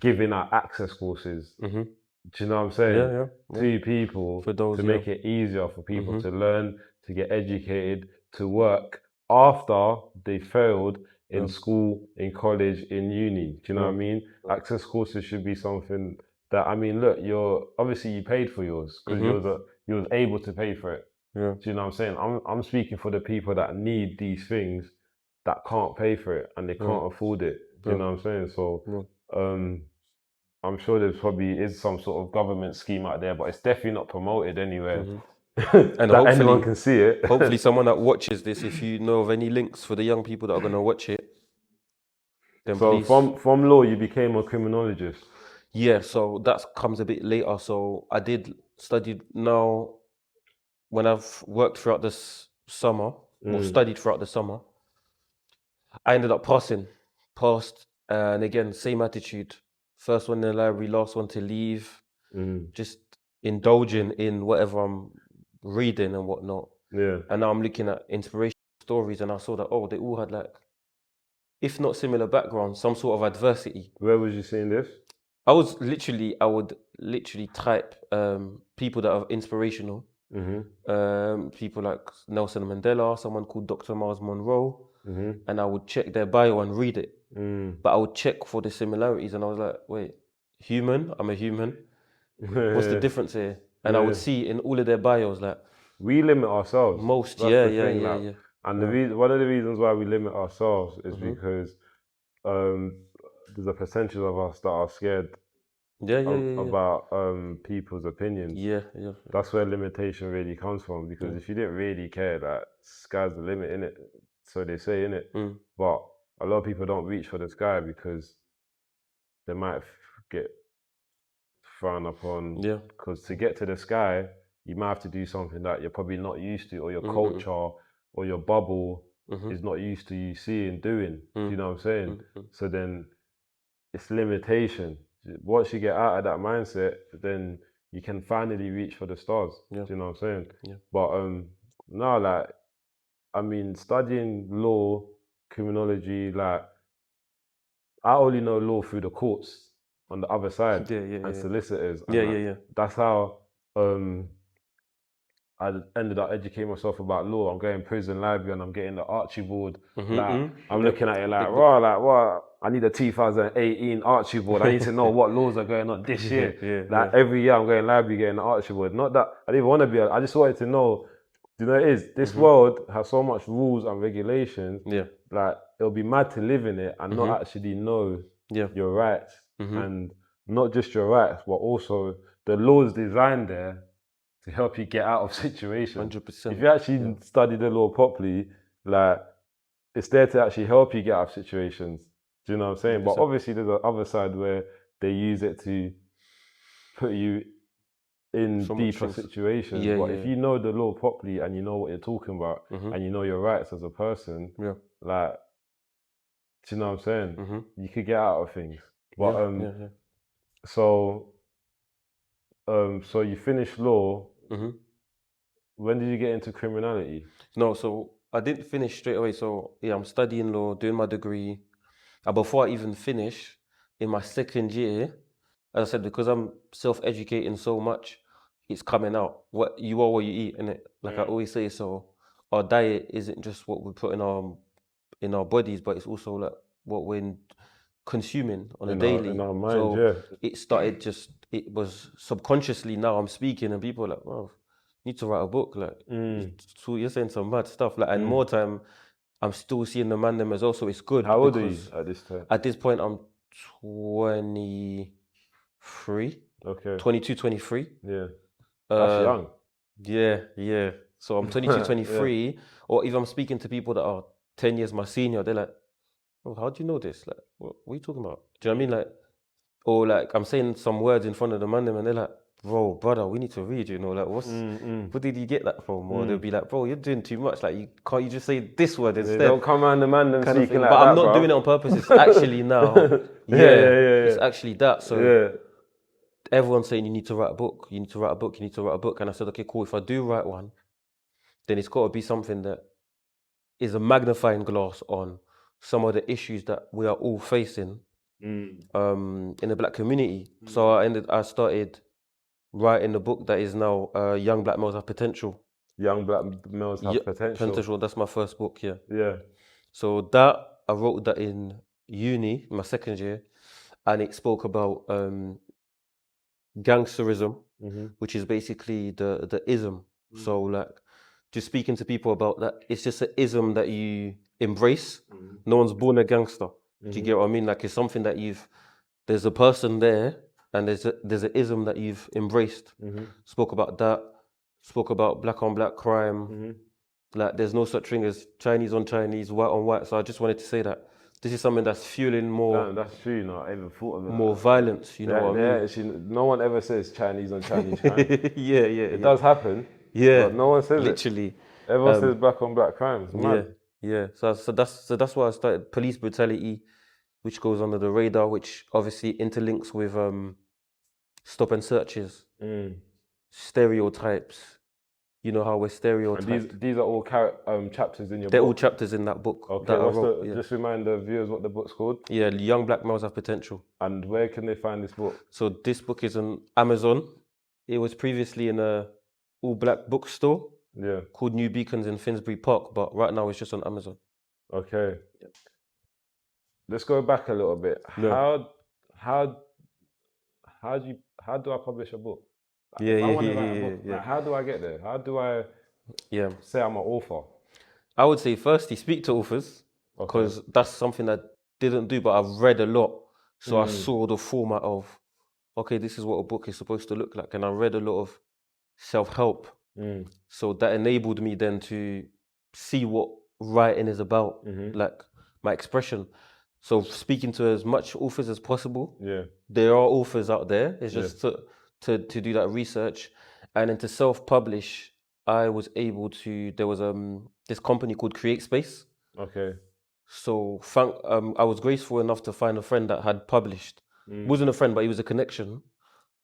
giving out access courses. Do you know what I'm saying? To people For those, to make it easier for people to learn, to get educated, to work after they failed in school, in college, in uni. Do you know what I mean? Access courses should be something that, I mean, look, you paid for yours because you was able to pay for it. Do you know what I'm saying? I'm speaking for the people that need these things that can't pay for it and they can't afford it. Do you know what I'm saying? So I'm sure there's probably is some sort of government scheme out there, but it's definitely not promoted anywhere. And that anyone can see it. Hopefully someone that watches this, if you know of any links for the young people that are going to watch it, then so please. from law, you became a criminologist. Yeah, so that comes a bit later. So I did study now when I've worked throughout this summer, or studied throughout the summer, I ended up passed, and again, same attitude. First one in the library, last one to leave, just indulging in whatever I'm reading and whatnot. Yeah. And now I'm looking at inspirational stories and I saw that, they all had like, if not similar backgrounds, some sort of adversity. Where was you seeing this? I would literally type people that are inspirational. People like Nelson Mandela, someone called Dr. Miles Monroe, and I would check their bio and read it. But I would check for the similarities, and I was like, wait, human? I'm a human. What's the difference here? And I would see in all of their bios, like, we limit ourselves. Most, That's yeah. And one of the reasons why we limit ourselves is because there's a percentage of us that are scared about people's opinions. Yeah. That's where limitation really comes from, because if you didn't really care, that sky's the limit, innit? So they say, innit? But a lot of people don't reach for the sky because they might get frowned upon. Yeah. Because to get to the sky, you might have to do something that you're probably not used to, or your culture or your bubble is not used to you seeing, doing. Do you know what I'm saying? So then it's limitation. Once you get out of that mindset, then you can finally reach for the stars. Do you know what I'm saying? Yeah. But no, like, I mean, studying law, criminology, like, I only know law through the courts on the other side and solicitors. And that's how I ended up educating myself about law. I'm going prison library and I'm getting the Archibald. I'm looking at it like, what? I need a 2018 Archibald. I need to know what laws are going on this year. Every year I'm going library getting the Archibald. Not that I didn't want to be. I just wanted to know. Do you know what it is? This world has so much rules and regulations. Yeah. Like, it'll be mad to live in it and not actually know your rights. And not just your rights, but also the laws designed there to help you get out of situations. 100%. If you actually study the law properly, like, it's there to actually help you get out of situations. Do you know what I'm saying? 100%. But obviously there's the other side where they use it to put you in deeper situations. But if you know the law properly and you know what you're talking about and you know your rights as a person, like, do you know what I'm saying? You could get out of things. But so you finished law. When did you get into criminality? No, so I didn't finish straight away. So I'm studying law, doing my degree. And before I even finish, in my second year, as I said, because I'm self-educating so much, it's coming out. What you are, what you eat, innit? Like I always say, so our diet isn't just what we put in our bodies, but it's also like what we're consuming on a daily. In our mind, it started it was subconsciously. Now I'm speaking and people are like, wow, you need to write a book. Like, so you're saying some mad stuff. Like, and more time, I'm still seeing the man them as well. So it's good. How old are you at this time? At this point, I'm 23. Okay. 22, 23. Yeah. That's young. Yeah. So I'm 22, 23. Or if I'm speaking to people that are 10 years my senior, they're like, oh, how do you know this? Like, what are you talking about? Do you know what I mean? Like, or like I'm saying some words in front of the man and they're like, bro, brother, we need to read, you know, like what did you get that from? Or they'll be like, bro, you're doing too much. Like, can't you just say this word instead? Don't come around the man and speaking like but that, I'm not doing it on purpose. It's actually now. It's actually that. So everyone's saying you need to write a book, you need to write a book, you need to write a book. And I said, okay, cool. If I do write one, then it's got to be something that is a magnifying glass on some of the issues that we are all facing in the Black community. So I started writing the book that is now Young Black Males Have Potential. Young Black Males Have Potential. That's my first book, yeah. Yeah. So that, I wrote that in uni, my second year, and it spoke about gangsterism, which is basically the ism. So like, just speaking to people about that, it's just an ism that you embrace. No one's born a gangster. Do you get what I mean? Like, it's something that there's a person there, and there's an ism that you've embraced. Spoke about that. Spoke about black on black crime. Like, there's no such thing as Chinese on Chinese, white on white. So I just wanted to say that this is something that's fueling more. That's true. You know, I ever thought of it. More violence. You know what I mean? Actually, no one ever says Chinese on Chinese crime. It does happen. Yeah, but no one says literally. It. Everyone says black on black crimes. Yeah. So that's why I started police brutality, which goes under the radar, which obviously interlinks with stop and searches, stereotypes. You know how we're stereotyped. And these are all chapters in your book? They're all chapters in that book. Okay, that just remind the viewers what the book's called. Yeah, Young Black Males Have Potential. And where can they find this book? So this book is on Amazon. It was previously in a all-black bookstore called New Beacons in Finsbury Park, but right now it's just on Amazon. Okay. Let's go back a little bit. Yeah. How do I publish a book? Yeah. How do I get there? How do I say I'm an author? I would say firstly speak to authors, because that's something I didn't do, but I've read a lot. So I saw the format of, okay, this is what a book is supposed to look like. And I read a lot of self-help. So that enabled me then to see what writing is about, like my expression. So speaking to as much authors as possible. Yeah. There are authors out there. It's just to do that research. And then to self-publish, I was able to, there was this company called Create Space. Okay. So I was graceful enough to find a friend that had published. Wasn't a friend, but he was a connection.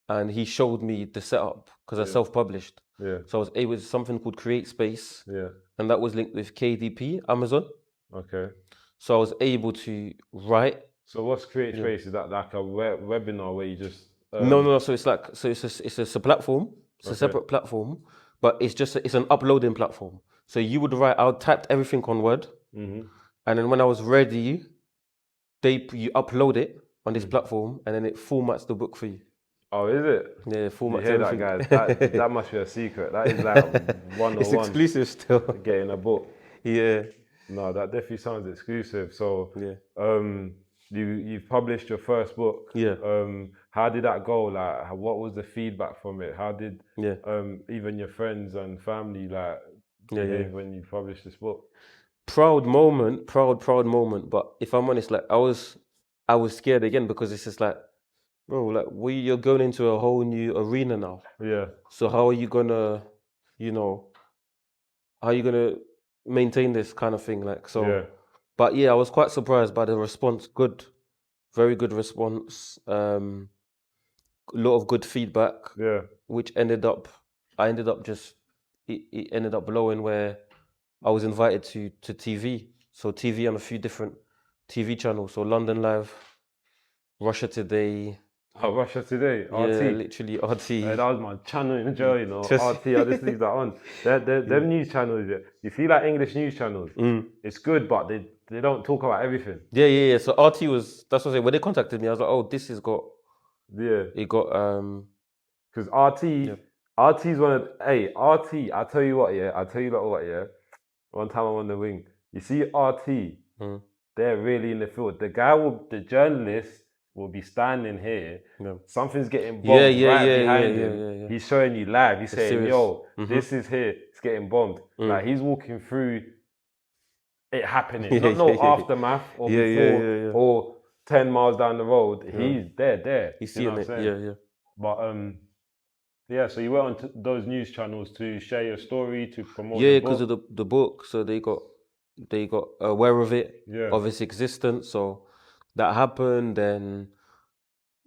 And he showed me the setup, because I self-published. Yeah. So I was able to something called Create Space. Yeah. And that was linked with KDP, Amazon. Okay. So I was able to write. So what's Create Space? Is that like a webinar where you just... No. So it's like, it's a platform. It's a separate platform, but it's an uploading platform. So you would write, I typed everything on Word. And then when I was ready, you upload it on this platform, and then it formats the book for you. Oh, is it? Yeah, formats. You hear everything. That, guys? That must be a secret. That is like 101. It's exclusive still. Getting a book. Yeah. No, that definitely sounds exclusive. So, you've published your first book. Yeah. How did that go? Like, what was the feedback from it? How did even your friends and family behave when you published this book? Proud moment. But if I'm honest, like I was scared again, because it's just like, bro, like you're going into a whole new arena now. Yeah. So how are you gonna, maintain this kind of thing? Like, so. Yeah. But yeah, I was quite surprised by the response. Good, very good response. A lot of good feedback. Yeah. Which it ended up blowing, where I was invited to TV. So TV on a few different TV channels. So London Live, Russia Today. Oh, Russia Today, RT. Yeah, literally RT. That was my channel in jail, RT, I just leave that on. Them news channels, you see like English news channels, it's good, but they don't talk about everything. Yeah. So RT that's what I say, when they contacted me, I was like, oh, this has got... Yeah. It got... Because RT's one of... RT, I'll tell you what, one time I'm on the wing, you see RT, they're really in the field. The journalist will be standing here, something's getting bombed behind him. Yeah. He's showing you live, he's saying, serious. Yo, this is here, it's getting bombed. Like, he's walking through it happening. No aftermath or before or 10 miles down the road. He's there. He's seeing it, yeah. But so you went on to those news channels to share your story, to promote the book? Yeah, because of the book. So they got aware of it, of its existence. So that happened. Then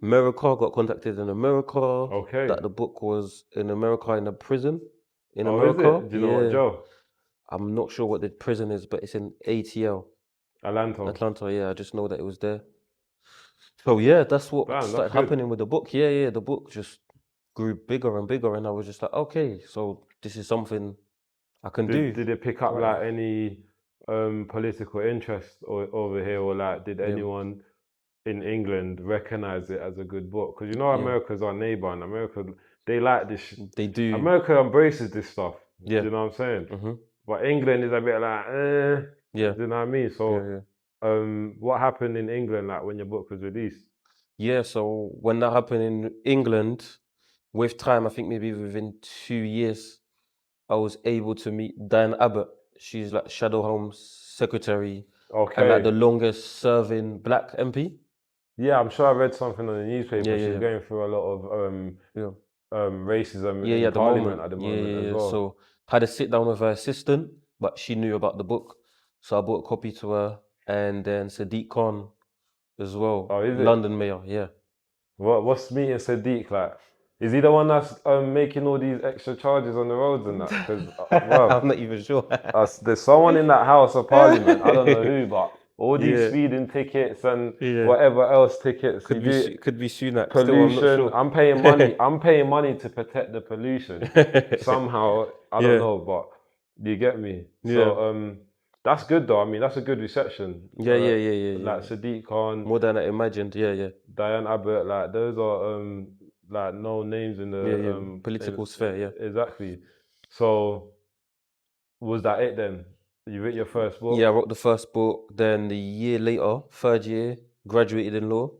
America, got contacted in America. Okay. That the book was in America in a prison in Oh, is America. it? Do you know what, Yeah. Joe? I'm not sure what the prison is, but it's in ATL, Atlanta. Atlanta. Yeah, I just know that it was there. So yeah, that's what Damn, that's started good. happening with the book. Yeah, the book just grew bigger and bigger, and I was just like, okay, so this is something I can do. Did it pick up Right. like any political interest over here, or like did Yeah. anyone in England recognize it as a good book? Because you know Yeah. America's our neighbor, and America, they like this. They do. America embraces this stuff. Yeah. Do you know what I'm saying? Mm-hmm. But England is a bit like, Yeah. do you know what I mean? So, what happened in England, like when your book was released? Yeah, so when that happened in England, with time, I think maybe within 2 years, I was able to meet Diane Abbott. She's like Shadow Home's secretary and like the Okay. longest serving black MP. Yeah, I'm sure I read something on the newspaper. Yeah. She's going through a lot of Yeah. racism Yeah, in at the Parliament moment. at the Yeah, moment as well. So had a sit down with her assistant, but she knew about the book. So I brought a copy to her, and then Sadiq Khan as well. Oh, is it? London mayor, yeah. What's meeting Sadiq like? Is he the one that's making all these extra charges on the roads and that? Because I'm not even sure. there's someone in that House of Parliament. I don't know who, but all these Yeah. speeding tickets and Yeah. whatever else tickets. Could be Sunak. Pollution. Still, I'm not sure. I'm paying money. I'm paying money to protect the pollution. Somehow, I don't know, but you get me. So that's good though. I mean, that's a good reception. Yeah. Like Sadiq Khan, More than I imagined. Yeah. Diane Abbott, like those are like no names in the political sphere. Yeah. Exactly. So was that it then? You wrote your first book? Yeah, I wrote the first book. Then the year later, third year, graduated in law.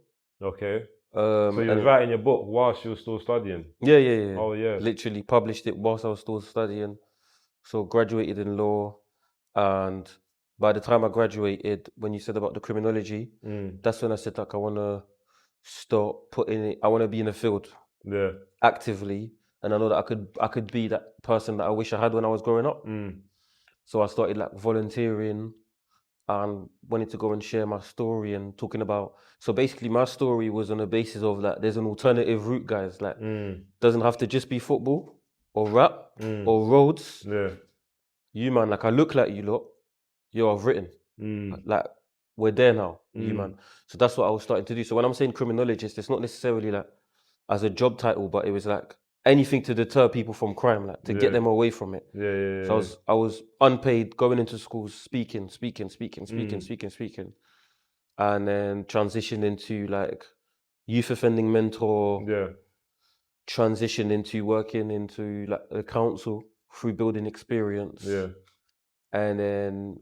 Okay. So you was writing your book whilst you were still studying? Yeah. Oh yeah. Literally published it whilst I was still studying. So graduated in law, and by the time I graduated, when you said about the criminology, that's when I said like I want to start putting it. I want to be in the field, actively, and I know that I could be that person that I wish I had when I was growing up. So I started like volunteering and wanted to go and share my story and talking about. So basically, my story was on the basis of that there's an alternative route, guys. Like, doesn't have to just be football or rap or roads. Yeah. You man, like I look like you lot. Yo, I've written. Like we're there now, you man. So that's what I was starting to do. So when I'm saying criminologist, it's not necessarily like as a job title, but it was like anything to deter people from crime, like to get them away from it. Yeah. So I was unpaid, going into schools, speaking, and then transitioned into like youth offending mentor. Yeah. Transitioned into working into like the council through building experience. Yeah. And then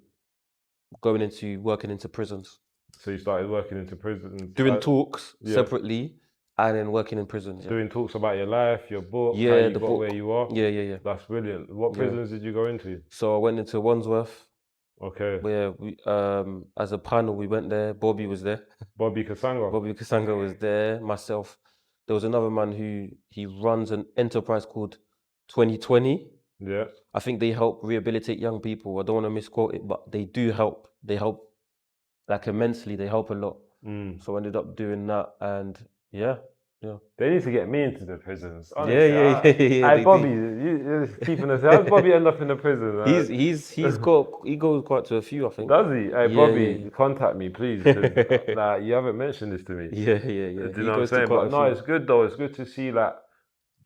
going into working into prisons. So you started working into prisons, doing talks separately, and then working in prisons. Yeah. Doing talks about your life, your book, how Yeah, you the got book. where you are. Yeah. That's brilliant. What prisons did you go into? So I went into Wandsworth. Okay. Where we, as a panel, we went there. Bobby was there. Bobby Kasanga. Bobby Kasanga was there. Myself. There was another man who he runs an enterprise called 2020. Yeah. I think they help rehabilitate young people. I don't want to misquote it, but they do help. They help like immensely. They help a lot. So I ended up doing that, and yeah. They need to get me into the prisons. Honestly. Yeah. Hey, Bobby, you're keeping us. How's Bobby end up in the prison? He goes quite to a few, I think. Does he? Hey, Bobby, contact me, please. Like, you haven't mentioned this to me. Yeah. Do you know what I'm saying? But no, it's good though. It's good to see like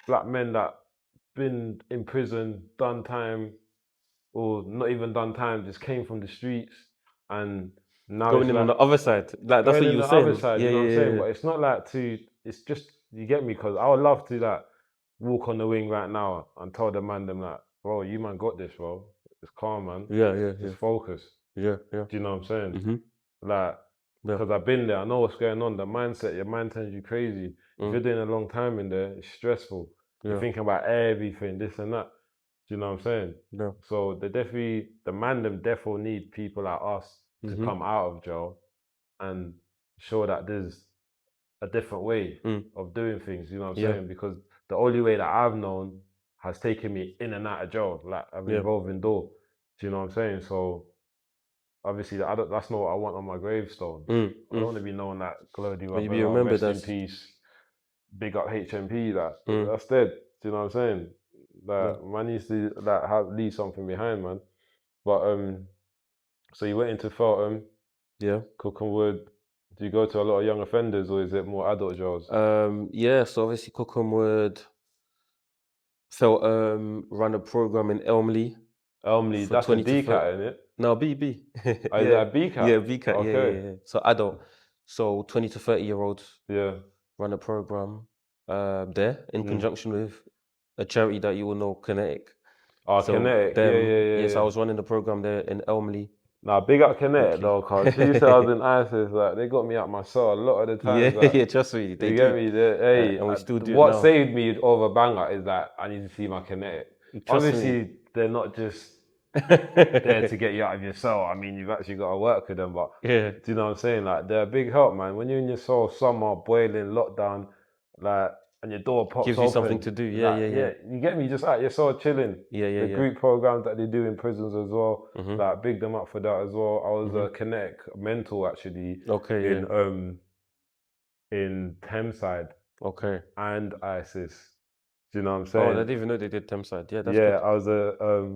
black men that been in prison, done time, or not even done time, just came from the streets and now going in on the other side. Like that's what you were saying. Other side, you know what I'm saying? But it's not like it's just, you get me? Because I would love to like walk on the wing right now and tell the man them like, bro, you man got this, bro. It's calm, man. Yeah. Just focus. Yeah. Do you know what I'm saying? Like, because I've been there, I know what's going on. The mindset, your mind turns you crazy. If you're doing a long time in there, it's stressful. You're thinking about everything, this and that. Do you know what I'm saying? Yeah. So the man them definitely need people like us to come out of jail and show that there's a different way of doing things. You know what I'm saying? Because the only way that I've known has taken me in and out of jail, like a revolving door. Do you know what I'm saying? So obviously that's not what I want on my gravestone. I don't want to be known that Glodi Wabelua, rest in peace. big up HMP, that's dead. Do you know what I'm saying? Like, man needs to leave something behind, man. But so you went into Feltham, Cookenwood. Do you go to a lot of young offenders, or is it more adult jails? Yeah, so obviously Cookenwood, run a program in Elmley. Elmley, that's a D-cat, isn't it? No, B. Oh, is that a B-cat? Yeah, B-cat, Okay. yeah. So adult. So 20 to 30-year-olds run a program there in conjunction with a charity that you will know, Kinetic. Oh, So Kinetic, Yes, I was running the program there in Elmley. Nah, big up Kinetic though, cause she said I was in ISIS, like they got me out my cell a lot of the times. Like, Trust me, they you do. get me? Hey, and we still do what it now. saved me over Banger is that I need to see my Kinetic. Obviously, they're not just there to get you out of your cell. I mean, you've actually got to work with them, but do you know what I'm saying? Like, they're a big help, man. When you're in your cell, summer, boiling, lockdown, like, and your door pops gives open, you something to do. You get me? Just out your cell chilling. The group programs that they do in prisons as well. Like, big them up for that as well. I was a Kinetic mentor actually. In Thameside. And ISIS. Do you know what I'm saying? Oh, I didn't even know they did Thameside. Yeah, that's good. I was a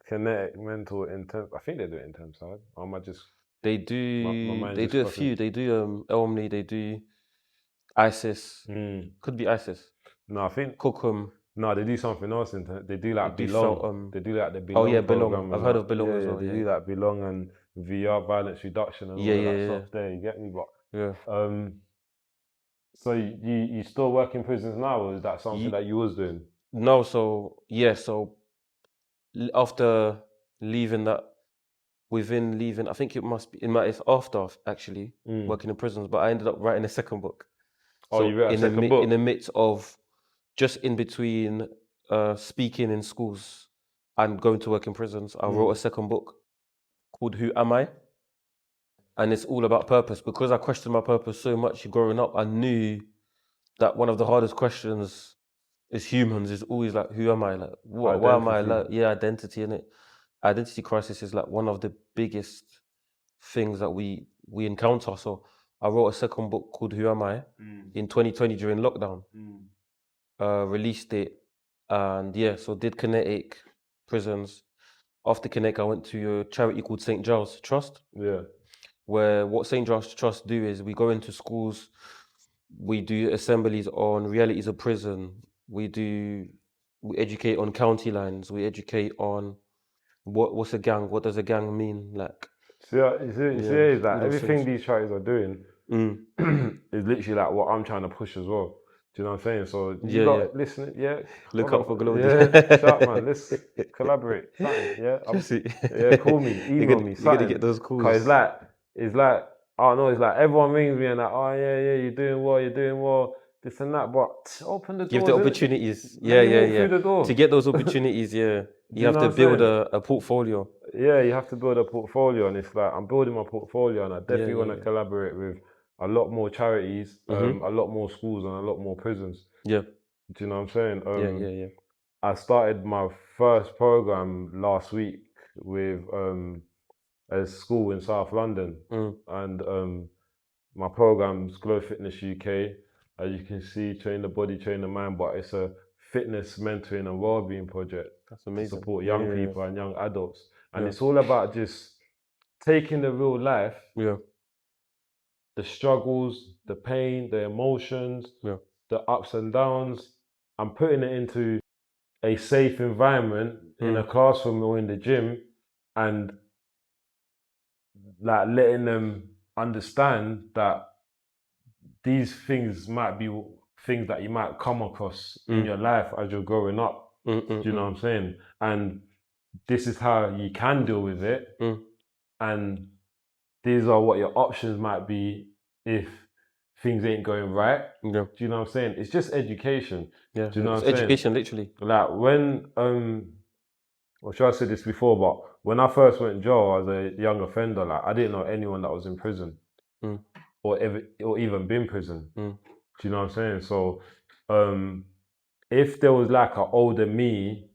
Kinetic mentor in I think they do it in Thameside. Or am I just... They do. They do a few. They do Elmley. They do ISIS. Could be ISIS. No, I think Cookham. No, they do something else. They do like Belong. They do like the Belong. Oh yeah, Belong. I've heard of Belong as well. They do like Belong and VR, violence reduction, and all of that stuff. There, you get me? But so you still work in prisons now, or is that something that you was doing? No, so after leaving that, within leaving, I think it's after actually working in prisons, but I ended up writing a second book. Oh, so you wrote a second book? In the midst of, just in between speaking in schools and going to work in prisons, I wrote a second book called Who Am I? And it's all about purpose, because I questioned my purpose so much growing up. I knew that one of the hardest questions as humans is always like, who am I? Like, why am I? Like, identity, innit? Identity crisis is like one of the biggest things that we encounter. So I wrote a second book called Who Am I? In 2020 during lockdown. Released it, and so did Kinetic prisons. After Kinetic, I went to a charity called St. Giles Trust. Where what St. Giles Trust do is we go into schools, we do assemblies on realities of prison. We educate on county lines. We educate on what's a gang, what does a gang mean, like. Is like everything these charities are doing is literally like what I'm trying to push as well. Do you know what I'm saying? So listen, look out for Glodi. Shout, man, let's collaborate. Call me, email me. You're gonna get those calls. Cause it's like I don't know. It's like everyone rings me and like, oh you're doing well, this and that. But open the door. Give the opportunities. Through the door. To get those opportunities, you have to build a portfolio. Yeah, you have to build a portfolio, and it's like I'm building my portfolio, and I definitely want to collaborate with a lot more charities, a lot more schools, and a lot more prisons. Do you know what I'm saying? I started my first program last week with a school in South London, and my program's Glo Fitness UK. As you can see, train the body, train the mind, but it's a fitness mentoring and well-being project. That's amazing. To support young people and young adults. And it's all about just taking the real life, the struggles, the pain, the emotions, the ups and downs, and putting it into a safe environment in a classroom or in the gym, and like letting them understand that these things might be things that you might come across in your life as you're growing up. Do you know what I'm saying? And this is how you can deal with it, and these are what your options might be if things ain't going right. Do you know what I'm saying? It's just education. Do you know what I'm saying? Education, literally. Like when I'm sure I said this before, but when I first went to jail as a young offender, like I didn't know anyone that was in prison or even been in prison. Do you know what I'm saying? So if there was like an older me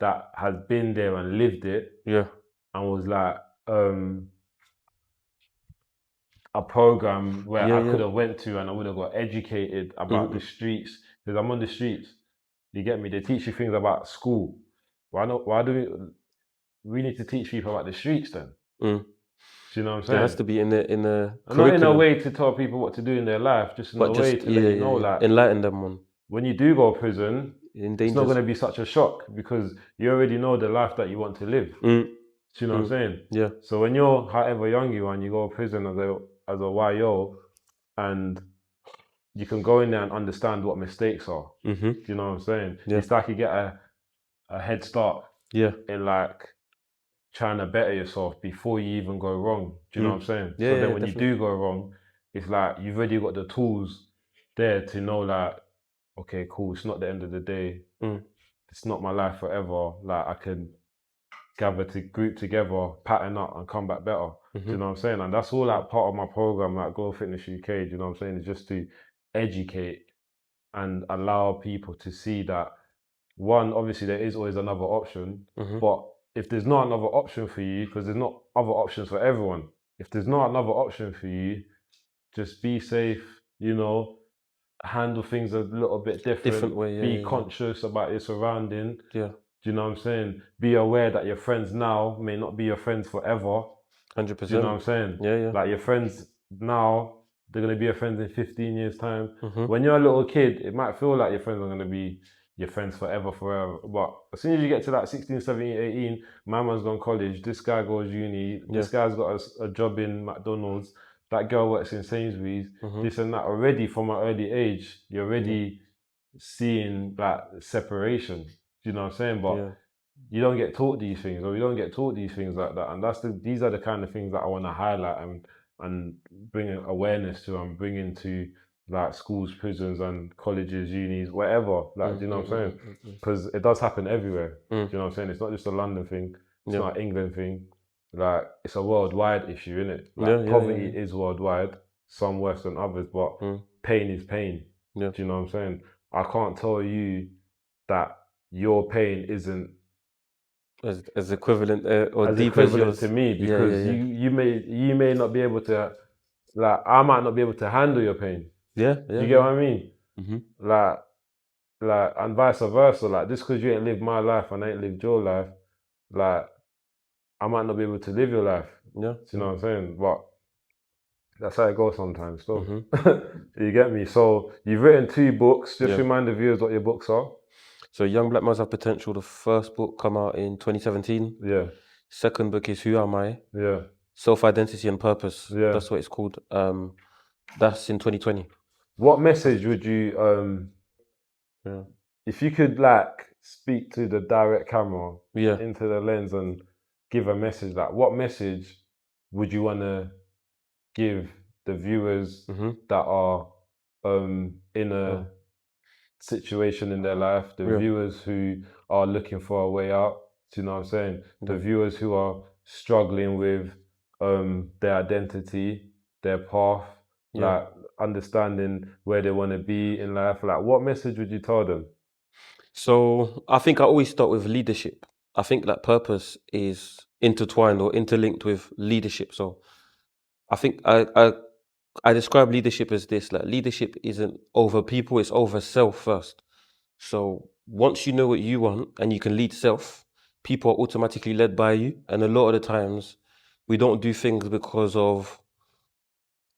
that has been there and lived it, and was like a program where Yeah, I yeah. could have went to and I would have got educated about the streets, because I'm on the streets. You get me? They teach you things about school. Why do we need to teach people about the streets then? Mm. Do you know what I'm There has saying? to be in the And not in a curriculum, way to tell people what to do in their life, just in a but way just to let you know, like, enlighten them on when you do go to prison, in it's not dangers. going to be such a shock because you already know the life that you want to live. Mm. Do you know what I'm saying? Yeah. So when you're however young you are and you go to prison as a YO, and you can go in there and understand what mistakes are. Mm-hmm. Do you know what I'm saying? Yeah. It's like you get a head start Yeah. in like trying to better yourself before you even go wrong. Do you know what I'm saying? Yeah, So yeah, then when definitely. you do go wrong, it's like you've already got the tools there to know, like, okay, cool, it's not the end of the day. It's not my life forever. Like, I can group together, pattern up and come back better. Do you know what I'm saying? And that's all like part of my program, like Glo Fitness UK, do you know what I'm saying? It's just to educate and allow people to see that, one, obviously there is always another option, but if there's not another option for you, because there's not other options for everyone, if there's not another option for you, just be safe, you know, handle things a little bit different way, be conscious about your surrounding. Yeah. Do you know what I'm saying? Be aware that your friends now may not be your friends forever. 100%. Do you know what I'm saying? Yeah. Like, your friends now, they're going to be your friends in 15 years' time. Mm-hmm. When you're a little kid, it might feel like your friends are going to be your friends forever. But as soon as you get to that 16, 17, 18, my man's gone college, this guy goes uni, this guy's got a job in McDonald's, that girl works in Sainsbury's, this and that. Already from an early age, you're already seeing that separation. Do you know what I'm saying? But you don't get taught these things, or you don't get taught these things like that. And these are the kind of things that I want to highlight and bring awareness to, and bring into like schools, prisons, and colleges, unis, whatever. Like, do you know what I'm saying? Because it does happen everywhere. Do you know what I'm saying? It's not just a London thing. It's not an England thing. Like, it's a worldwide issue, isn't it? Like, poverty is worldwide, some worse than others, but pain is pain. Do you know what I'm saying? I can't tell you that your pain isn't as equivalent or as deep as equivalent yours to me, because you may not be able to, like, I might not be able to handle your pain. Yeah. Do you get what I mean? Like, and vice versa. Like, just because you ain't lived my life and I ain't lived your life, like, I might not be able to live your life. Yeah. Do you know what I'm saying? But that's how it goes sometimes. So you get me? So you've written 2 books. Just remind the viewers what your books are. So Young Black Males Have Potential, the first book come out in 2017. Yeah. Second book is Who Am I? Yeah. Self-Identity and Purpose. Yeah. That's what it's called. That's in 2020. What message would you if you could, like, speak to the direct camera into the lens and give a message, like, what message would you want to give the viewers that are in a situation in their life, the viewers who are looking for a way out? Do you know what I'm saying? The viewers who are struggling with their identity, their path, like understanding where they want to be in life. Like, what message would you tell them? So I think I always start with leadership. I think that purpose is intertwined or interlinked with leadership. So I think I describe leadership as this: like, leadership isn't over people, it's over self first. So once you know what you want and you can lead self, people are automatically led by you. And a lot of the times we don't do things because of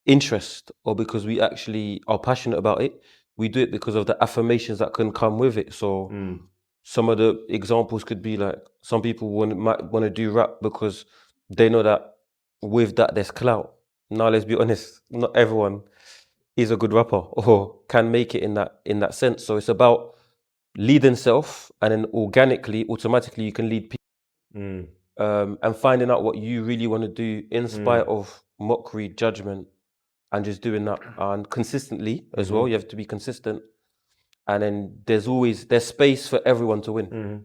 interest or because we actually are passionate about it. We do it because of the affirmations that can come with it. So some of the examples could be like, some people might want to do rap because they know that with that there's clout. Now let's be honest, not everyone is a good rapper or can make it in that sense. So it's about leading self, and then organically, automatically you can lead people. And finding out what you really want to do in spite of mockery, judgment, and just doing that, and consistently as well. You have to be consistent, and then there's space for everyone to win.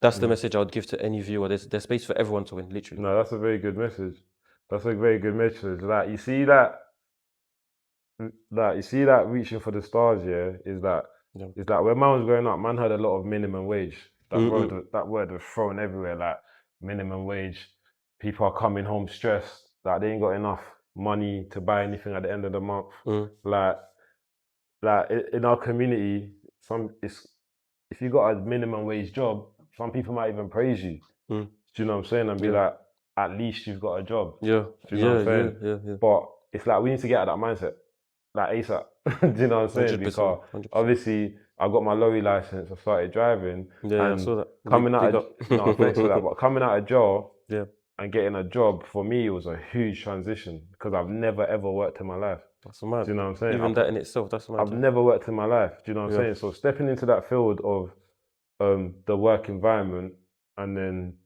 That's the message I would give to any viewer. There's space for everyone to win, literally. No, that's a very good message. That's a very good message. Like, you see that reaching for the stars, is that when man was growing up, man had a lot of minimum wage. That word was thrown everywhere, like minimum wage. People are coming home stressed, like they ain't got enough. money to buy anything at the end of the month. Mm. Like in our community, if you got a minimum wage job, some people might even praise you. Mm. Do you know what I'm saying? And be Yeah. like, at least you've got a job. Yeah. Do you know what I'm saying? Yeah. But it's like we need to get out of that mindset, like ASAP. Do you know what I'm saying? 100%. Because 100%. obviously I got my lorry license, I started driving, Yeah, I and saw that. coming out Big of up. no, thanks for that. But coming out of jail Yeah. and getting a job for me was a huge transition because I've never ever worked in my life. That's mad. Do you know what I'm saying? Even that in itself, that's mad. I've never worked in my life. Do you know what I'm Yeah. saying? So stepping into that field of the work environment, and then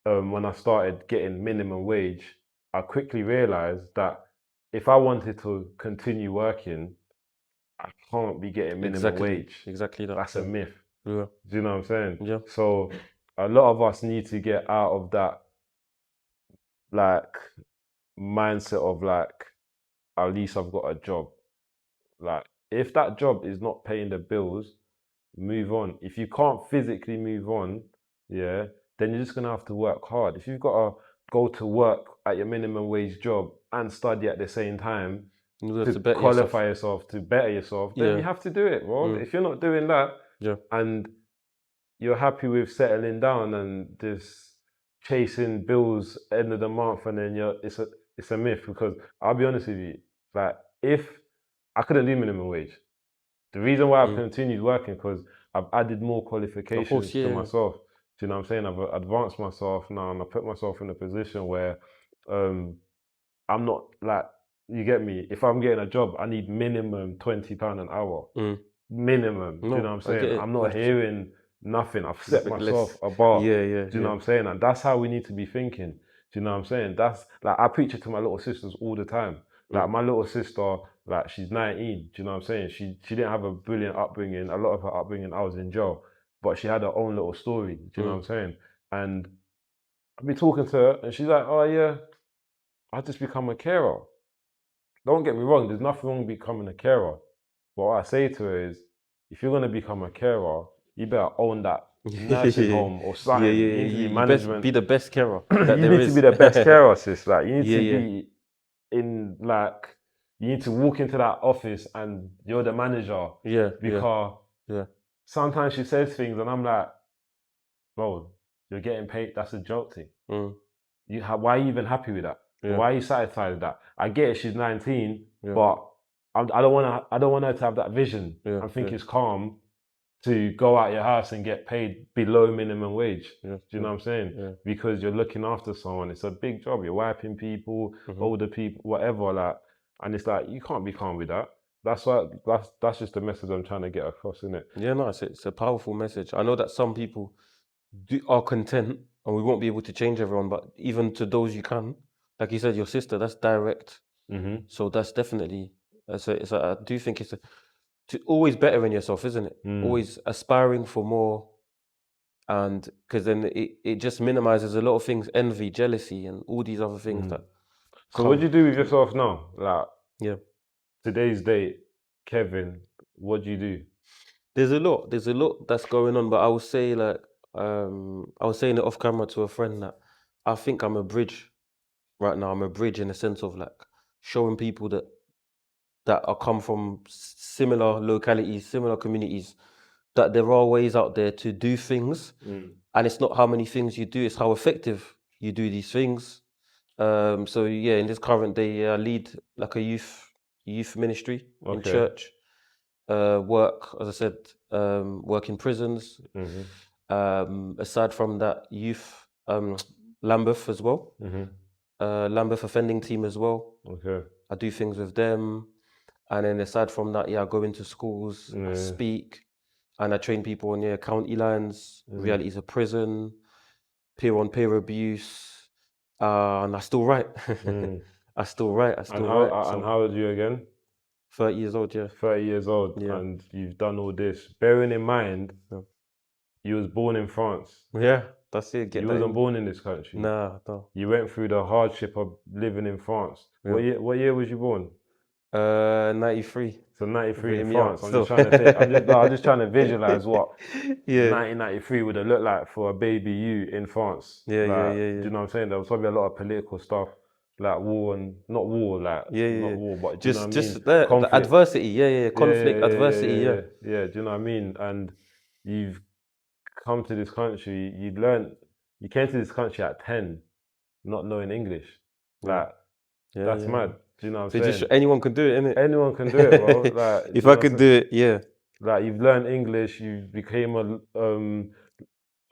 when I started getting minimum wage, I quickly realized that if I wanted to continue working, I can't be getting minimum wage. Exactly that. That's a myth. Yeah. Do you know what I'm saying? Yeah. So a lot of us need to get out of that like mindset of like, at least I've got a job. Like if that job is not paying the bills, move on. If you can't physically move on, yeah, then you're just gonna have to work hard. If you've got to go to work at your minimum wage job and study at the same time to qualify yourself, to better yourself, then you have to do it, bro. If you're not doing that, and you're happy with settling down and just chasing bills end of the month, and then it's a myth. Because I'll be honest with you, like if I couldn't do minimum wage, the reason why I've continued working because I've added more qualifications to myself. Do you know what I'm saying? I've advanced myself now, and I put myself in a position where I'm not like, you get me? If I'm getting a job, I need minimum £20 an hour. Minimum. Do you know what I'm saying? I'm not 100%. Hearing nothing. I've set myself a bar. Do you know what I'm saying? And that's how we need to be thinking. Do you know what I'm saying? That's like, I preach it to my little sisters all the time. Like my little sister, like she's 19. Do you know what I'm saying? She didn't have a brilliant upbringing. A lot of her upbringing, I was in jail, but she had her own little story. Do you know what I'm saying? And I'd be talking to her, and she's like, "Oh yeah, I just become a carer." Don't get me wrong. There's nothing wrong with becoming a carer. But what I say to her is, if you're gonna become a carer, you better own that nursing home or something. You need to be management. Be the best carer. You need to be the best carer, sis. Like you need to be in like, you need to walk into that office and you're the manager. Because sometimes she says things and I'm like, bro, you're getting paid. That's a joke thing. Why are you even happy with that? Why are you satisfied with that? I get it, she's 19, but I don't want her to have that vision. I think it's calm to go out your house and get paid below minimum wage. Do you know what I'm saying? Because you're looking after someone. It's a big job. You're wiping people, older people, whatever. Like, and it's like, you can't be calm with that. That's just the message I'm trying to get across, isn't it? Yeah, no, it's a powerful message. I know that some people are content, and we won't be able to change everyone, but even to those you can, like you said, your sister, that's direct. So that's definitely, I do think it's to always better in yourself, isn't it? Always aspiring for more, and because then it just minimizes a lot of things, envy, jealousy, and all these other things that. So what do you do with yourself now? Like, today's date, Kevin, what do you do? There's a lot that's going on, but I would say, like, I was saying it off camera to a friend that I think I'm a bridge right now. I'm a bridge in the sense of like showing people that are come from similar localities, similar communities, that there are ways out there to do things, and it's not how many things you do, it's how effective you do these things. So yeah, in this current day, I lead like a youth ministry in church. Work, as I said, work in prisons. Aside from that, youth, Lambeth as well. Lambeth offending team as well. I do things with them. And then aside from that, I go into schools, I speak, and I train people on county lines, realities of prison, peer-on-peer abuse, and I still write. I still write. And how old are you again? 30 years old, 30 years old, and you've done all this. Bearing in mind, you was born in France. Yeah, that's it. You wasn't born in this country. Nah, no. You went through the hardship of living in France. What year was you born? 93. So 93 in France. I'm just trying to visualize what 1993 would have looked like for a baby you in France. Do you know what I'm saying? There was probably a lot of political stuff. like war and not war, like not war, but do you know what I mean? Just the Conflict. adversity, conflict, adversity, yeah. Do you know what I mean? And you've come to this country, you came to this country at 10, not knowing English. Like, that's mad. Do you know what I'm saying? Anyone can do it, innit? Anyone can do it, bro. Like, If do you I know could what I'm do saying? it, yeah. Like, you've learned English, you became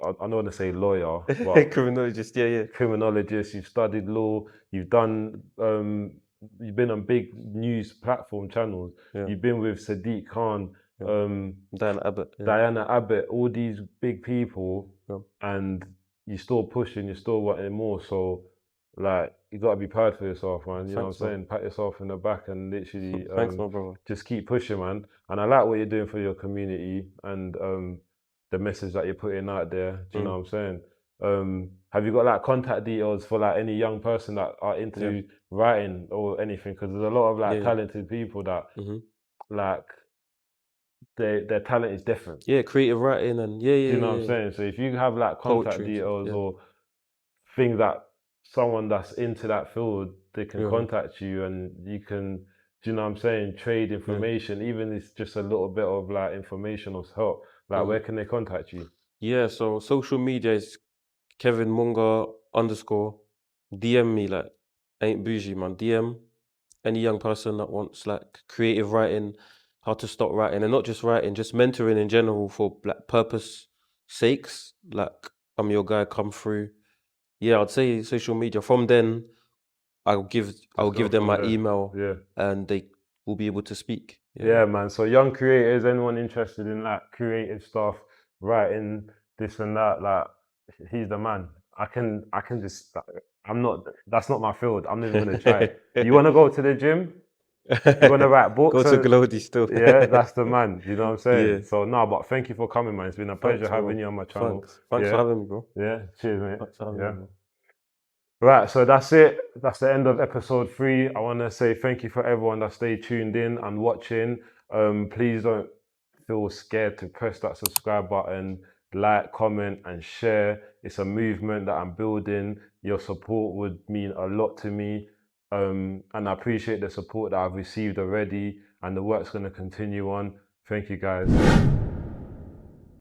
I don't want to say lawyer, but Criminologist, criminologist, you've studied law, you've done, you've been on big news platform channels, you've been with Sadiq Khan, Diana Abbott, all these big people, and you're still pushing, you're still wanting more. So, like, you got to be proud for yourself, man. You know what I'm saying? Pat yourself in the back and literally Thanks, my brother. just keep pushing, man. And I like what you're doing for your community and the message that you're putting out there. Do you know what I'm saying? Have you got like contact details for like any young person that are into writing or anything? Because there's a lot of like talented people that like their talent is different. Yeah, creative writing and Do you know what I'm saying? So if you have like contact Poetry, details or things that someone that's into that field, they can contact you and you can, do you know what I'm saying, trade information, even if it's just a little bit of like information or help. Like, where can they contact you? Yeah, so social media is Kevin Munga _ DM me, like, ain't bougie, man. DM any young person that wants like creative writing, how to start writing, and not just writing, just mentoring in general for like purpose sakes. Like, I'm your guy, come through. Yeah, I'd say social media. From then, I'll give them my email, and they will be able to speak. Yeah, man. So young creators, anyone interested in like creative stuff, writing this and that, like, he's the man. I can just, that's not my field. I'm not even gonna try it. You wanna go to the gym? You wanna write books? Go to Glodi still. Yeah, that's the man. You know what I'm saying? So no, but thank you for coming, man. It's been a pleasure having you on my channel. Thanks for having me, bro. Yeah, cheers, mate. Thanks for having me, bro. Right, so that's it. That's the end of episode 3. I want to say thank you for everyone that stayed tuned in and watching. Please don't feel scared to press that subscribe button, like, comment, and share. It's a movement that I'm building. Your support would mean a lot to me. And I appreciate the support that I've received already, and the work's going to continue on. Thank you, guys.